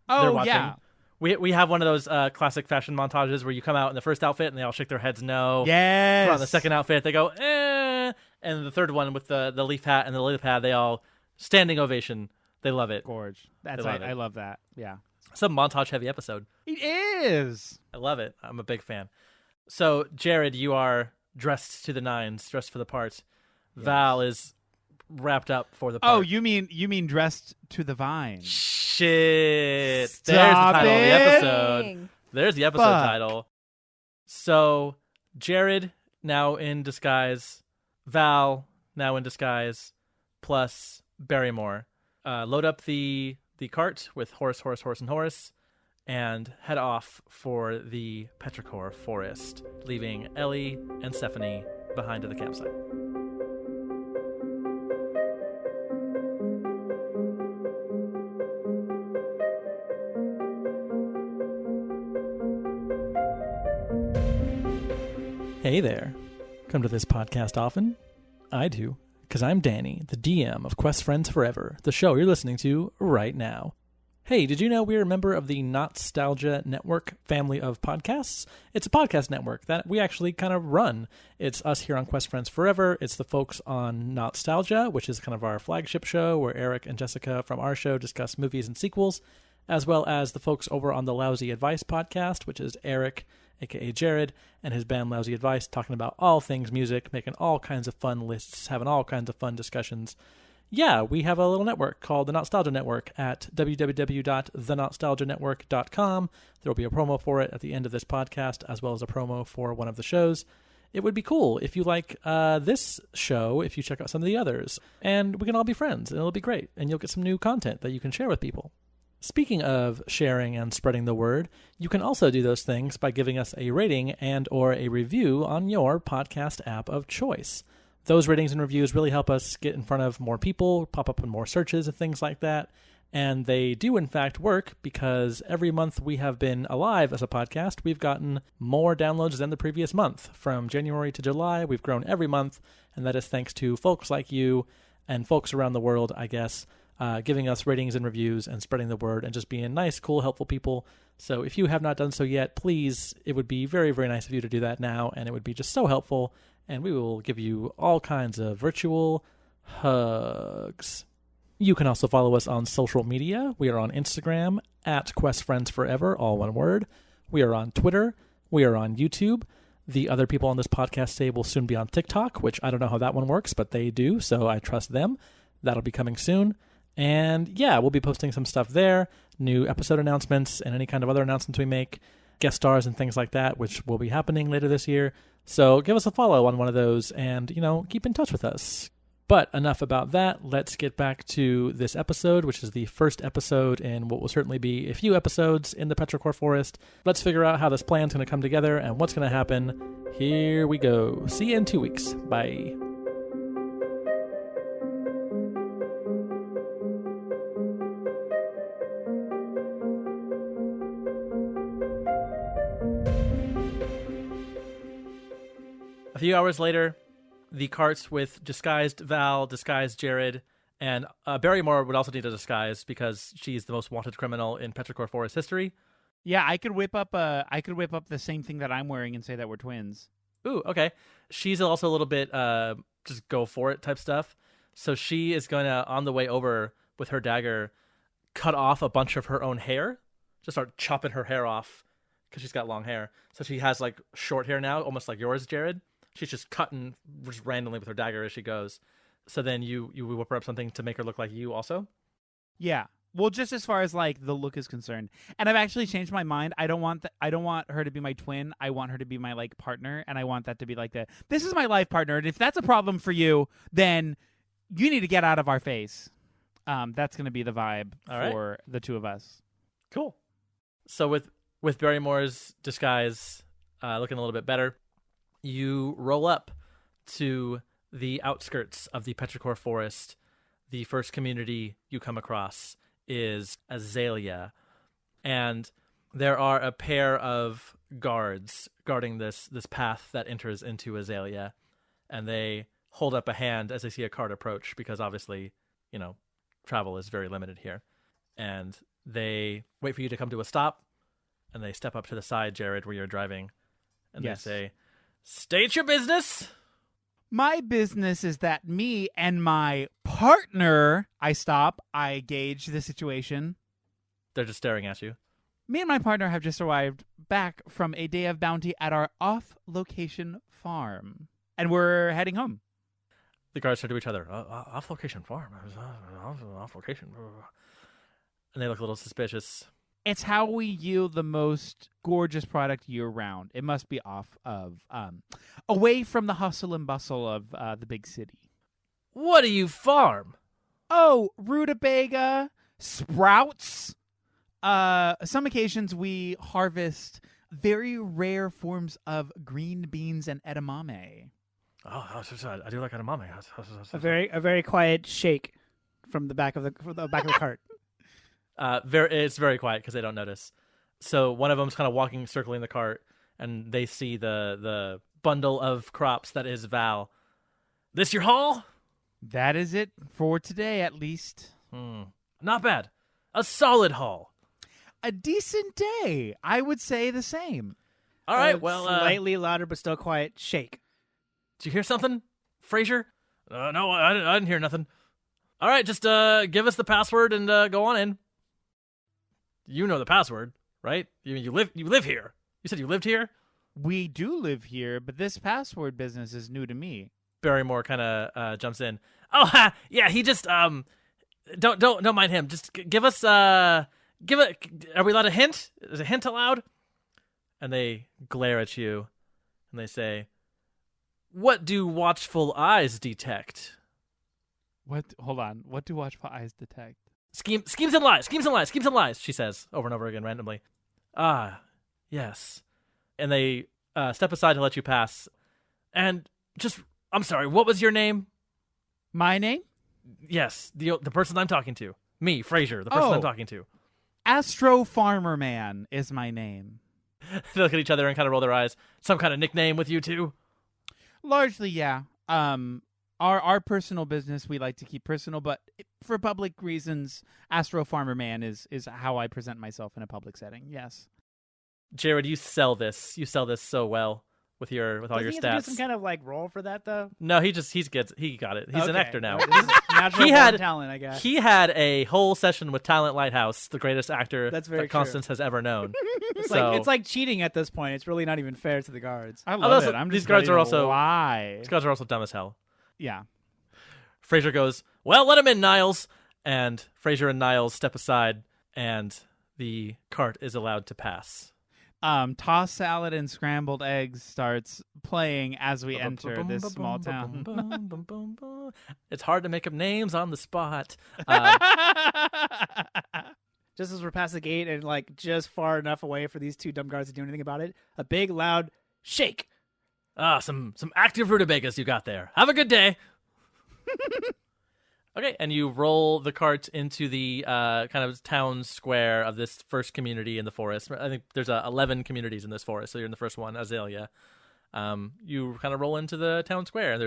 watching. Yeah. We have one of those classic fashion montages where you come out in the first outfit and they all shake their heads no. Yes. Come out in the second outfit they go eh, and the third one with the leaf hat and the lily pad they all standing ovation. They love it. Gorge. I love that. Yeah. It's a montage heavy episode. It is. I love it. I'm a big fan. So Jared, you are dressed to the nines, dressed for the part. Yes. Val is wrapped up for the part. Oh, you mean dressed to the vine? Shit. Stop There's the title of the it. episode. There's the episode title. So Jared now in disguise, Val now in disguise, plus Barrymore. Load up the cart with Horse, and head off for the Petrichor Forest, leaving Ellie and Stephanie behind at the campsite. Hey there. Come to this podcast often? I do, because I'm Danny, the DM of Quest Friends Forever, the show you're listening to right now. Hey, did you know we're a member of the Nostalgia Network family of podcasts? It's a podcast network that we actually kind of run. It's us here on Quest Friends Forever. It's the folks on Nostalgia, which is kind of our flagship show where Eric and Jessica from our show discuss movies and sequels, as well as the folks over on the Lousy Advice podcast, which is Eric, aka Jared, and his band Lousy Advice, talking about all things music, making all kinds of fun lists, having all kinds of fun discussions. Yeah, we have a little network called the Nostalgia Network at www.thenostalgianetwork.com. There will be a promo for it at the end of this podcast, as well as a promo for one of the shows. It would be cool if you like this show, if you check out some of the others, and we can all be friends, and it'll be great, and you'll get some new content that you can share with people. Speaking of sharing and spreading the word, you can also do those things by giving us a rating and or a review on your podcast app of choice. Those ratings and reviews really help us get in front of more people, pop up in more searches and things like that. And they do, in fact, work because every month we have been alive as a podcast, we've gotten more downloads than the previous month. From January to July, we've grown every month, and that is thanks to folks like you and folks around the world, I guess, giving us ratings and reviews and spreading the word and just being nice, cool, helpful people. So if you have not done so yet, please, it would be very, very nice of you to do that now, and it would be just so helpful. And we will give you all kinds of virtual hugs. You can also follow us on social media. We are on Instagram at Quest Friends Forever, all one word. We are on Twitter. We are on YouTube. The other people on this podcast say will soon be on TikTok, which I don't know how that one works, but they do, so I trust them. That'll be coming soon. And yeah, we'll be posting some stuff there, new episode announcements and any kind of other announcements we make, guest stars and things like that, which will be happening later this year. So give us a follow on one of those and, keep in touch with us. But enough about that. Let's get back to this episode, which is the first episode in what will certainly be a few episodes in the Petrichor Forest. Let's figure out how this plan's going to come together and what's going to happen. Here we go. See you in 2 weeks. Bye. A few hours later, the carts with disguised Val, disguised Jared, and Barrymore would also need a disguise because she's the most wanted criminal in Petrichor Forest history. Yeah, I could whip up the same thing that I'm wearing and say that we're twins. Ooh, okay. She's also a little bit just go for it type stuff. So she is going to, on the way over with her dagger, cut off a bunch of her own hair, just start chopping her hair off because she's got long hair. So she has like short hair now, almost like yours, Jared. She's just cutting just randomly with her dagger as she goes. So then you whip her up something to make her look like you also? Yeah. Well, just as far as like the look is concerned, and I've actually changed my mind. I don't want her to be my twin. I want her to be my like partner, and I want that to be like this is my life partner. And if that's a problem for you, then you need to get out of our face. That's going to be the vibe for the two of us. Cool. So with Barrymore's disguise looking a little bit better, you roll up to the outskirts of the Petrichor Forest. The first community you come across is Azalea, and there are a pair of guards guarding this path that enters into Azalea, and they hold up a hand as they see a cart approach because obviously, travel is very limited here. And they wait for you to come to a stop, and they step up to the side, Jared, where you're driving, and They say, "State your business." My business is that me and my partner, I stop, I gauge the situation. They're just staring at you. Me and my partner have just arrived back from a day of bounty at our off-location farm, and we're heading home. The guards turn to each other. Off-location farm? Off-location? And they look a little suspicious. It's how we yield the most gorgeous product year-round. It must be off of, away from the hustle and bustle of the big city. What do you farm? Oh, rutabaga, sprouts. Some occasions we harvest very rare forms of green beans and edamame. Oh, I do like edamame. A very quiet shake from the back of the cart. It's very quiet because they don't notice. So one of them's kind of walking, circling the cart, and they see the bundle of crops that is Val. This your haul? That is it for today, at least. Not bad. A solid haul. A decent day. I would say the same. All right, well... slightly louder but still quiet shake. Did you hear something, Fraser? No, I didn't hear nothing. All right, just give us the password and go on in. You know the password, right? You live here. You said you lived here? We do live here, but this password business is new to me. Barrymore kind of jumps in. Oh, yeah, he just don't mind him. Just give us are we allowed a hint? Is a hint allowed? And they glare at you and they say, "What do watchful eyes detect?" What? Hold on. What do watchful eyes detect? Schemes and lies, she says over and over again randomly. Ah, yes. And they step aside to let you pass. And I'm sorry, what was your name? My name? Yes, the person I'm talking to. Me, Fraser, the person I'm talking to. Astro Farmer Man is my name. They look at each other and kind of roll their eyes. Some kind of nickname with you two? Largely, yeah. Our personal business we like to keep personal, but for public reasons, Astro Farmer Man is how I present myself in a public setting. Yes. Jared, you sell this. You sell this so well with all your Does he have to stats. do some kind of like role for that though? No, he got it. He's an actor now. This is natural talent, I guess. He had a whole session with Talent Lighthouse, the greatest actor That's very that Constance has ever known. It's like cheating at this point. It's really not even fair to the guards. I love it. These guards are also lie. These guards are also dumb as hell. Yeah. Fraser goes, "Well, let him in, Niles." And Fraser and Niles step aside, and the cart is allowed to pass. Tossed salad and scrambled eggs starts playing as we enter this small town. It's hard to make up names on the spot. Just as we're past the gate and like just far enough away for these two dumb guards to do anything about it, a big loud shake. Some active rutabagas you got there. Have a good day. Okay, and you roll the cart into the kind of town square of this first community in the forest. I think there's 11 communities in this forest, so you're in the first one, Azalea. You kind of roll into the town square.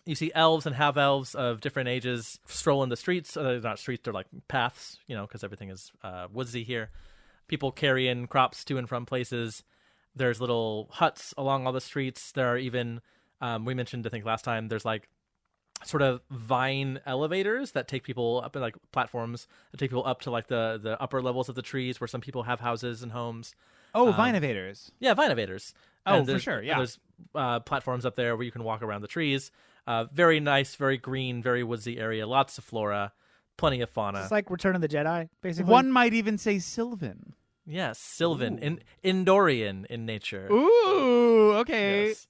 You see elves and half-elves of different ages strolling the streets. They're not streets, they're like paths, because everything is woodsy here. People carrying crops to and from places. There's little huts along all the streets. There are even, we mentioned, I think last time, there's like sort of vine elevators that take people up in like platforms that take people up to like the upper levels of the trees where some people have houses and homes. Oh, Vinevators. Yeah, Vinevators. Oh, And for sure, yeah. There's platforms up there where you can walk around the trees. Very nice, very green, very woodsy area. Lots of flora, plenty of fauna. It's like Return of the Jedi, basically. One might even say Sylvan. Yes, Sylvan, Indorian in nature. Ooh, okay. Yes.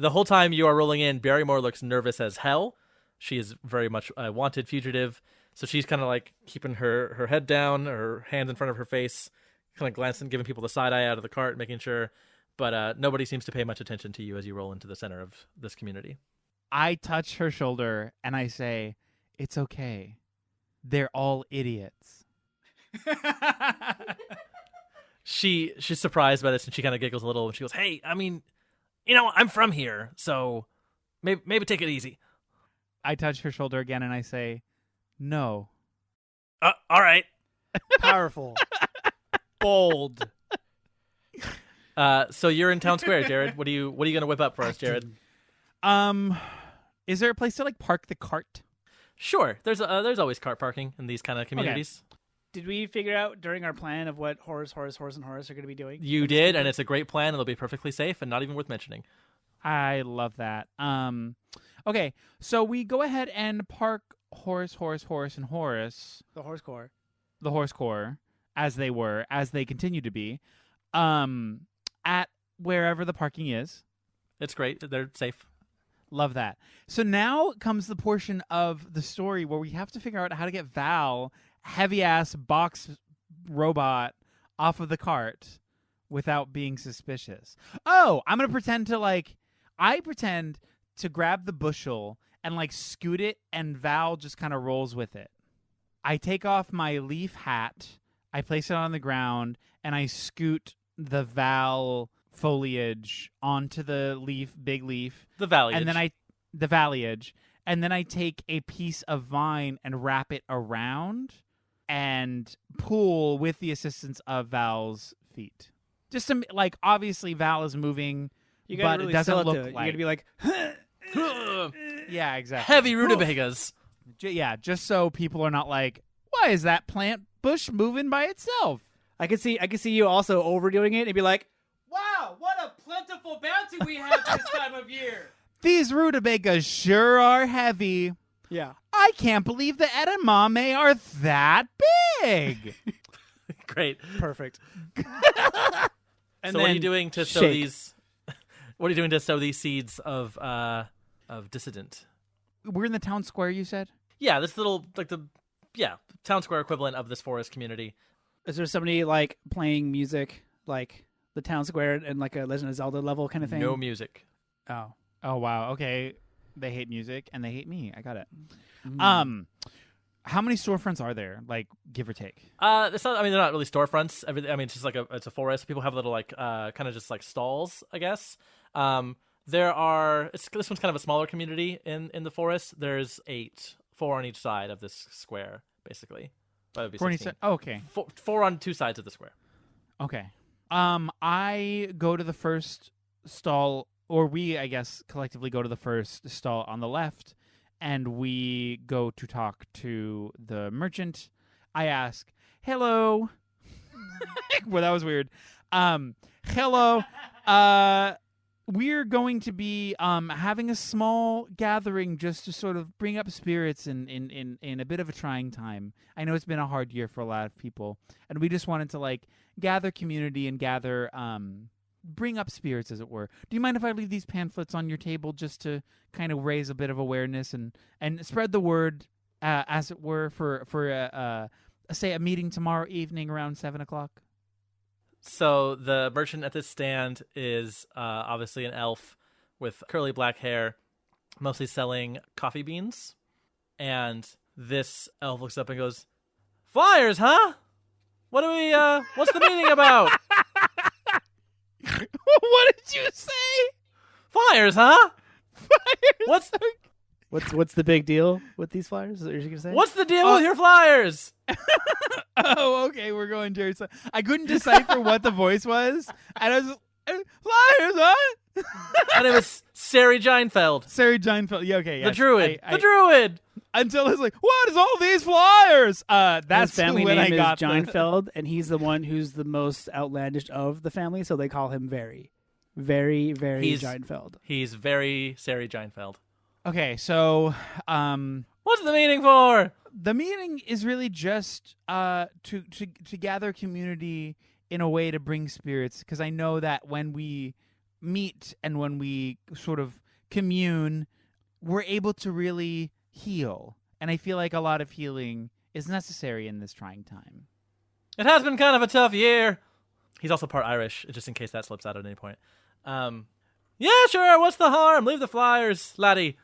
The whole time you are rolling in, Barrymore looks nervous as hell. She is very much a wanted fugitive, so she's kind of like keeping her head down, her hands in front of her face, kind of glancing, giving people the side eye out of the cart, making sure. But nobody seems to pay much attention to you as you roll into the center of this community. I touch her shoulder and I say, "It's okay. They're all idiots." She's surprised by this, and she kind of giggles a little, and she goes, "Hey, I mean, you know, I'm from here, so maybe take it easy." I touch her shoulder again and I say, "No." All right. Powerful. Bold. So you're in town square, Jared. What are you gonna whip up for us, Jared? Is there a place to like park the cart? Sure. There's always cart parking in these kind of communities. Did we figure out during our plan of what Horus, and Horus are going to be doing? You did, and it's a great plan. It'll be perfectly safe and not even worth mentioning. I love that. Okay, so we go ahead and park Horus, and Horus, The Horse Core. the horse core, as they continue to be, at wherever the parking is. It's great. They're safe. Love that. So now comes the portion of the story where we have to figure out how to get Val, heavy-ass box robot, off of the cart without being suspicious. Oh, I'm going to pretend to grab the bushel and like scoot it, and Val just kind of rolls with it. I take off my leaf hat, I place it on the ground, and I scoot the Val foliage onto the big leaf. The valley. And then the foliage. And then I take a piece of vine and wrap it around and pull with the assistance of Val's feet. Just to, like, obviously Val is moving, You but gotta really it doesn't sell it look to it. like. You're going to be like, Yeah, exactly. Heavy rutabagas. Yeah, just so people are not like, why is that plant bush moving by itself? I can see you also overdoing it and be like, wow, what a plentiful bounty we have this time of year. These rutabagas sure are heavy. Yeah. I can't believe the edamame are that big. Great. Perfect. So what are you doing to sow shake. these? What are you doing to sow these seeds of dissident? We're in the town square, you said? Yeah, this little town square equivalent of this forest community. Is there somebody like playing music like the town square and like a Legend of Zelda level kind of thing? No music. Oh. Oh, wow. Okay. They hate music and they hate me. I got it. How many storefronts are there, like, give or take? It's not, I mean, they're not really storefronts. It's just like it's a forest. People have little like kind of just like stalls, I guess. This one's kind of a smaller community in the forest. There's 8, 4 on each side of this square, basically. That would be 16. Oh, okay. 4 on 2 sides of the square. Okay. I go to the first stall, or we, I guess, collectively go to the first stall on the left, and we go to talk to the merchant. I ask, "Hello." Well, that was weird. Hello. We're going to be having a small gathering just to sort of bring up spirits in a bit of a trying time. I know it's been a hard year for a lot of people, and we just wanted to like gather community and gather bring up spirits, as it were. Do you mind if I leave these pamphlets on your table just to kind of raise a bit of awareness and spread the word, as it were, for say a meeting tomorrow evening around 7:00? So the merchant at this stand is obviously an elf with curly black hair, mostly selling coffee beans. And this elf looks up and goes, "Flyers, huh? What's the meeting about?" What did you say? "Flyers, huh? Flyers. What's the big deal with these flyers? Is that what you're gonna say? What's the deal with your flyers?" Oh, okay, we're going Jerry. I couldn't decipher what the voice was, and I was flyers, huh? And it was Sari Jeinfeld, Sarah Jeinfeld. Yeah, okay. the Yes. druid. I- The druid! until it's like, what is all these flyers? That's His family when name I got is Jeinfeld, and he's the one who's the most outlandish of the family, so they call him very He's- Jeinfeld. He's very Sari Jeinfeld. Okay, so What's the meaning for? the meeting is really just to gather community in a way to bring spirits, because I know that when we meet and when we sort of commune, we're able to really heal. And I feel like a lot of healing is necessary in this trying time. It has been kind of a tough year. He's also part Irish, just in case that slips out at any point. Yeah, sure, what's the harm? Leave the flyers, laddie.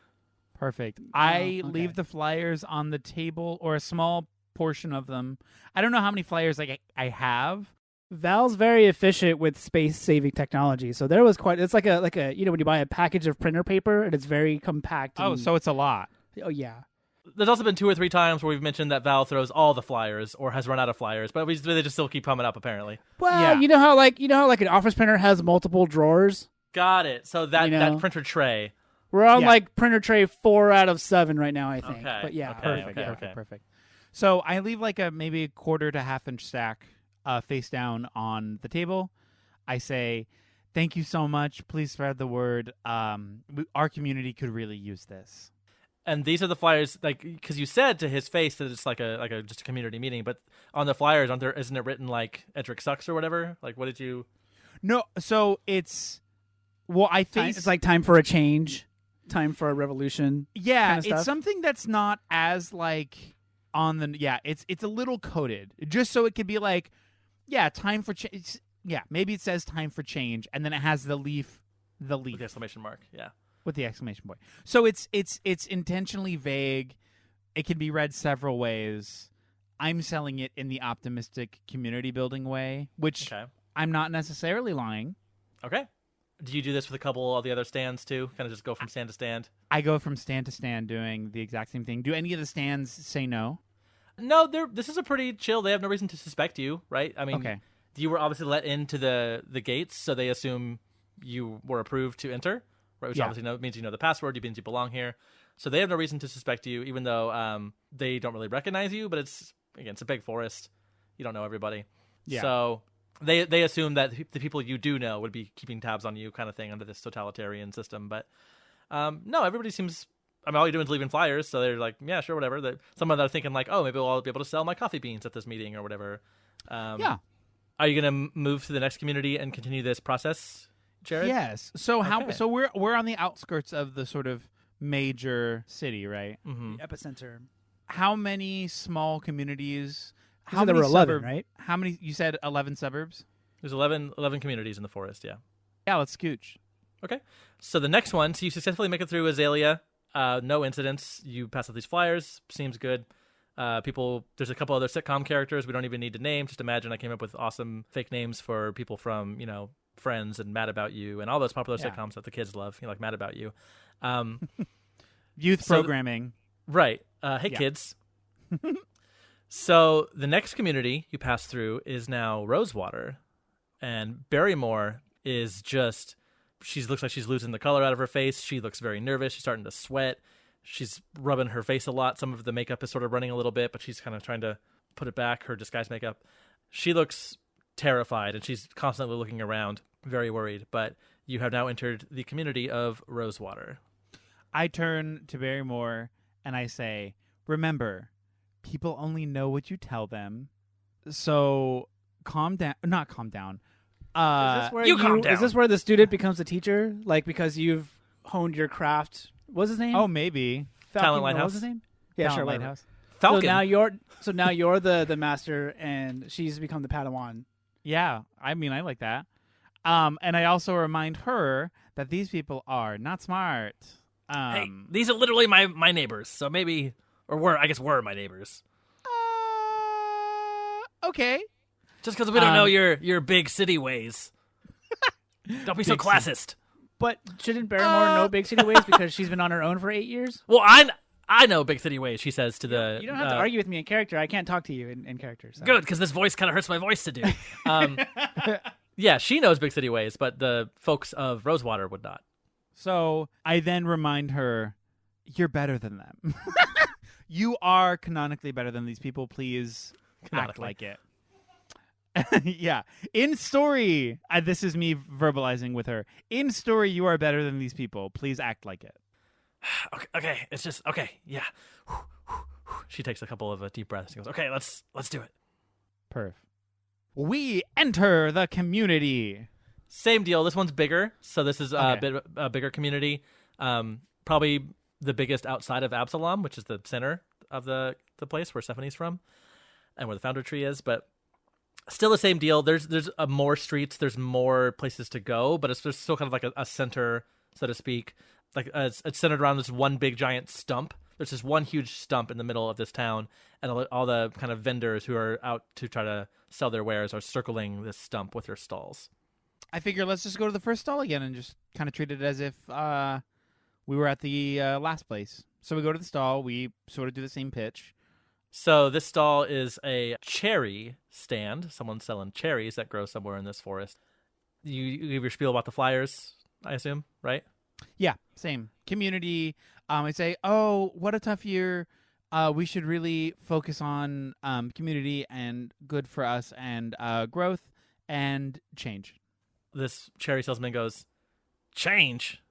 Perfect. I okay. leave the flyers on the table, or a small portion of them. I don't know how many flyers I have. Val's very efficient with space-saving technology, so there was quite. It's like a when you buy a package of printer paper and it's very compact. Oh, and- so it's a lot. oh yeah. There's also been 2 or 3 times where we've mentioned that Val throws all the flyers or has run out of flyers, but they just still keep coming up, apparently. Well, Yeah. you know how an office printer has multiple drawers. Got it. So that, You know. that printer tray. We're on Yeah. like printer tray 4 out of 7 right now, I think. Okay, But yeah, okay, perfect. okay, yeah. okay. Perfect. So I leave like maybe a quarter to half inch stack face down on the table. I say, thank you so much. Please spread the word. Our community could really use this. And these are the flyers, like, because you said to his face that it's like a just a community meeting, but on the flyers, isn't it written like Edric sucks or whatever? Like, what did you? No, so it's I face. It's like time for a change, time for a revolution. Yeah, kind of it's stuff. something that's not as like on the it's a little coded, just so it could be like, time for change. Yeah, maybe it says time for change, and then it has the leaf With the exclamation mark. Yeah. with the exclamation point. So it's intentionally vague. It can be read several ways. I'm selling it in the optimistic community building way, which Okay. I'm not necessarily lying. Okay. Do you do this with a couple of the other stands too? Kind of just go from stand to stand? I go from stand to stand doing the exact same thing. Do any of the stands say no? No, this is a pretty chill. They have no reason to suspect you, right? I mean, Okay. you were obviously let into the gates, so they assume you were approved to enter, right? Which Yeah. obviously means you know the password, it means you belong here. So they have no reason to suspect you, even though they don't really recognize you. But it's a big forest. You don't know everybody. Yeah. So they assume that the people you do know would be keeping tabs on you, kind of thing, under this totalitarian system. But no, everybody seems. I mean, all you're doing is leaving flyers, so they're like, yeah, sure, whatever. Some of them are thinking like, oh, maybe I'll be able to sell my coffee beans at this meeting or whatever. Yeah. Are you gonna move to the next community and continue this process, Jared? Yes. So Okay. So we're on the outskirts of the sort of major city, right? Mm-hmm. The epicenter. How many small communities? How there were 11, right? How many? You said 11 suburbs. There's 11 communities in the forest. Yeah. Yeah, let's scooch. Okay. So the next one, so you successfully make it through Azalea. No incidents. You pass out these flyers. Seems good. There's a couple other sitcom characters we don't even need to name. Just imagine I came up with awesome fake names for people from, Friends and Mad About You and all those popular Yeah. sitcoms that the kids love, like Mad About You. Youth So programming. Right. Hey, Yeah. kids. So the next community you pass through is now Rosewater. And Barrymore is just, looks like she's losing the color out of her face. She looks very nervous. She's starting to sweat. She's rubbing her face a lot. Some of the makeup is sort of running a little bit, but she's kind of trying to put it back, her disguise makeup. She looks terrified, and she's constantly looking around, very worried. But you have now entered the community of Rosewater. I turn to Barrymore and I say, remember, people only know what you tell them. So calm down. Not calm down. Is this where you calm down. Is this where the student becomes a teacher? Like, because you've honed your craft. What's his name? Oh, maybe. Talent no, Lighthouse. What's his name? Yeah, Talent sure. whatever. Lighthouse. Falcon. So now you're the master, and she's become the Padawan. Yeah, I mean, I like that. And I also remind her that these people are not smart. Hey, these are literally my neighbors, so maybe, or were my neighbors. Okay. Just because we don't know your big city ways. Don't be so Big city. classist. But shouldn't Barrymore know Big City Ways because she's been on her own for 8 years? Well, I know big city ways, she says to the... You don't have to argue with me in character. I can't talk to you in character. So. Good, because this voice kind of hurts my voice to do. Yeah, she knows big city ways, but the folks of Rosewater would not. So I then remind her, you're better than them. You are canonically better than these people. Please act like it. Yeah. In story, this is me verbalizing with her. In story, you are better than these people. Please act like it. Okay. It's just okay. Yeah. She takes a couple of deep breaths and goes, "Okay, let's do it." Perf. We enter the community. Same deal. This one's bigger, so this is Okay. a bigger community. Probably the biggest outside of Absalom, which is the center of the place where Stephanie's from, and where the founder tree is. But still the same deal. There's more streets. There's more places to go, but it's just still kind of like a center, so to speak. Like it's centered around this one big giant stump. There's this one huge stump in the middle of this town, and all the kind of vendors who are out to try to sell their wares are circling this stump with their stalls. I figure let's just go to the first stall again and just kind of treat it as if we were at the last place. So we go to the stall. We sort of do the same pitch. So this stall is a cherry stand. Someone's selling cherries that grow somewhere in this forest. You give your spiel about the flyers, I assume, right? Yeah, same. Community. I say, oh, what a tough year. We should really focus on community and good for us and growth and change. This cherry salesman goes, "Change?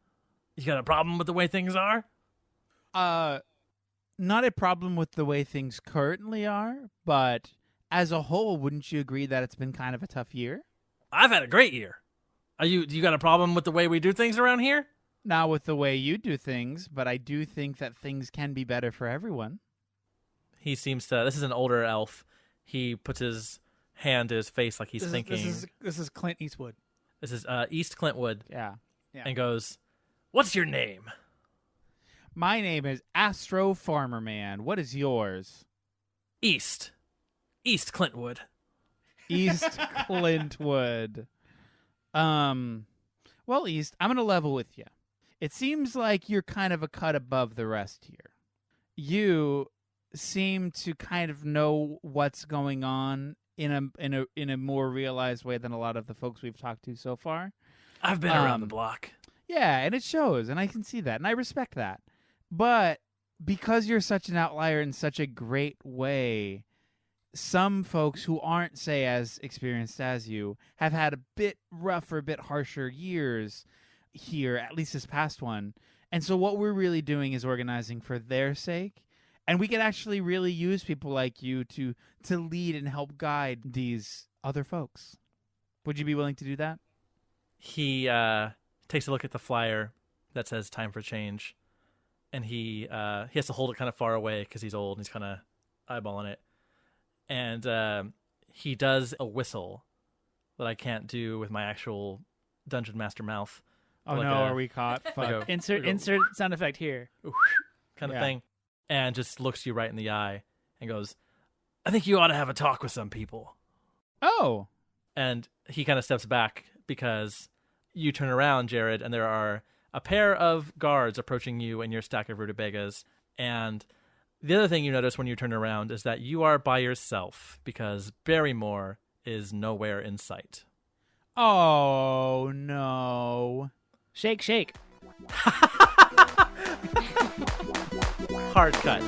You got a problem with the way things are?" Not a problem with the way things currently are, but as a whole, wouldn't you agree that it's been kind of a tough year? I've had a great year. Do you got a problem with the way we do things around here? Not with the way you do things, but I do think that things can be better for everyone. He seems to. This is an older elf. He puts his hand to his face like he's thinking. This is Clint Eastwood. This is East Clintwood, Yeah. and goes, "What's your name?" My name is Astro Farmer Man. What is yours? East Clintwood. East Clintwood. Well, East, I'm going to level with you. It seems like you're kind of a cut above the rest here. You seem to kind of know what's going on in a more realized way than a lot of the folks we've talked to so far. I've been around the block. Yeah, and it shows, and I can see that, and I respect that. But because you're such an outlier in such a great way, some folks who aren't, say, as experienced as you have had a bit rougher, bit harsher years here, at least this past one. And so what we're really doing is organizing for their sake. And we can actually really use people like you to lead and help guide these other folks. Would you be willing to do that? He takes a look at the flyer that says "Time for Change," and he has to hold it kind of far away because he's old and he's kind of eyeballing it. And he does a whistle that I can't do with my actual Dungeon Master mouth. Oh, Like no, a- are we caught? Fuck. like a- Insert sound effect here. kind of Yeah. thing, and just looks you right in the eye and goes, "I think you ought to have a talk with some people." Oh. And he kind of steps back because you turn around, Jared, and there are a pair of guards approaching you and your stack of rutabagas. And the other thing you notice when you turn around is that you are by yourself because Barrymore is nowhere in sight. Oh, no. Shake, shake. Hard cut.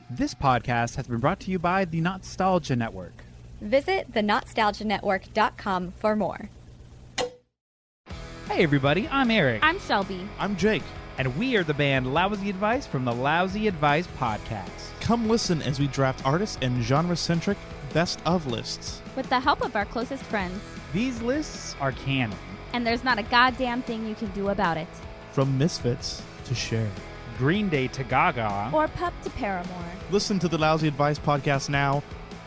This podcast has been brought to you by the Nostalgia Network. Visit thenostalgianetwork.com for more. Hey, everybody, I'm Eric. I'm Shelby. I'm Jake. And we are the band Lousy Advice from the Lousy Advice Podcast. Come listen as we draft artist and genre-centric best of lists. With the help of our closest friends. These lists are canon. And there's not a goddamn thing you can do about it. From Misfits to Cher. Green Day to Gaga. Or Pup to Paramore. Listen to the Lousy Advice podcast now,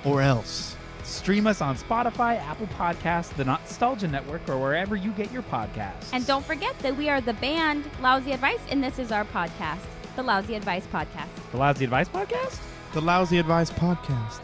or else. Stream us on Spotify, Apple Podcasts, the Nostalgia Network, or wherever you get your podcasts. And don't forget that we are the band Lousy Advice, and this is our podcast, the Lousy Advice Podcast. The Lousy Advice Podcast? The Lousy Advice podcast.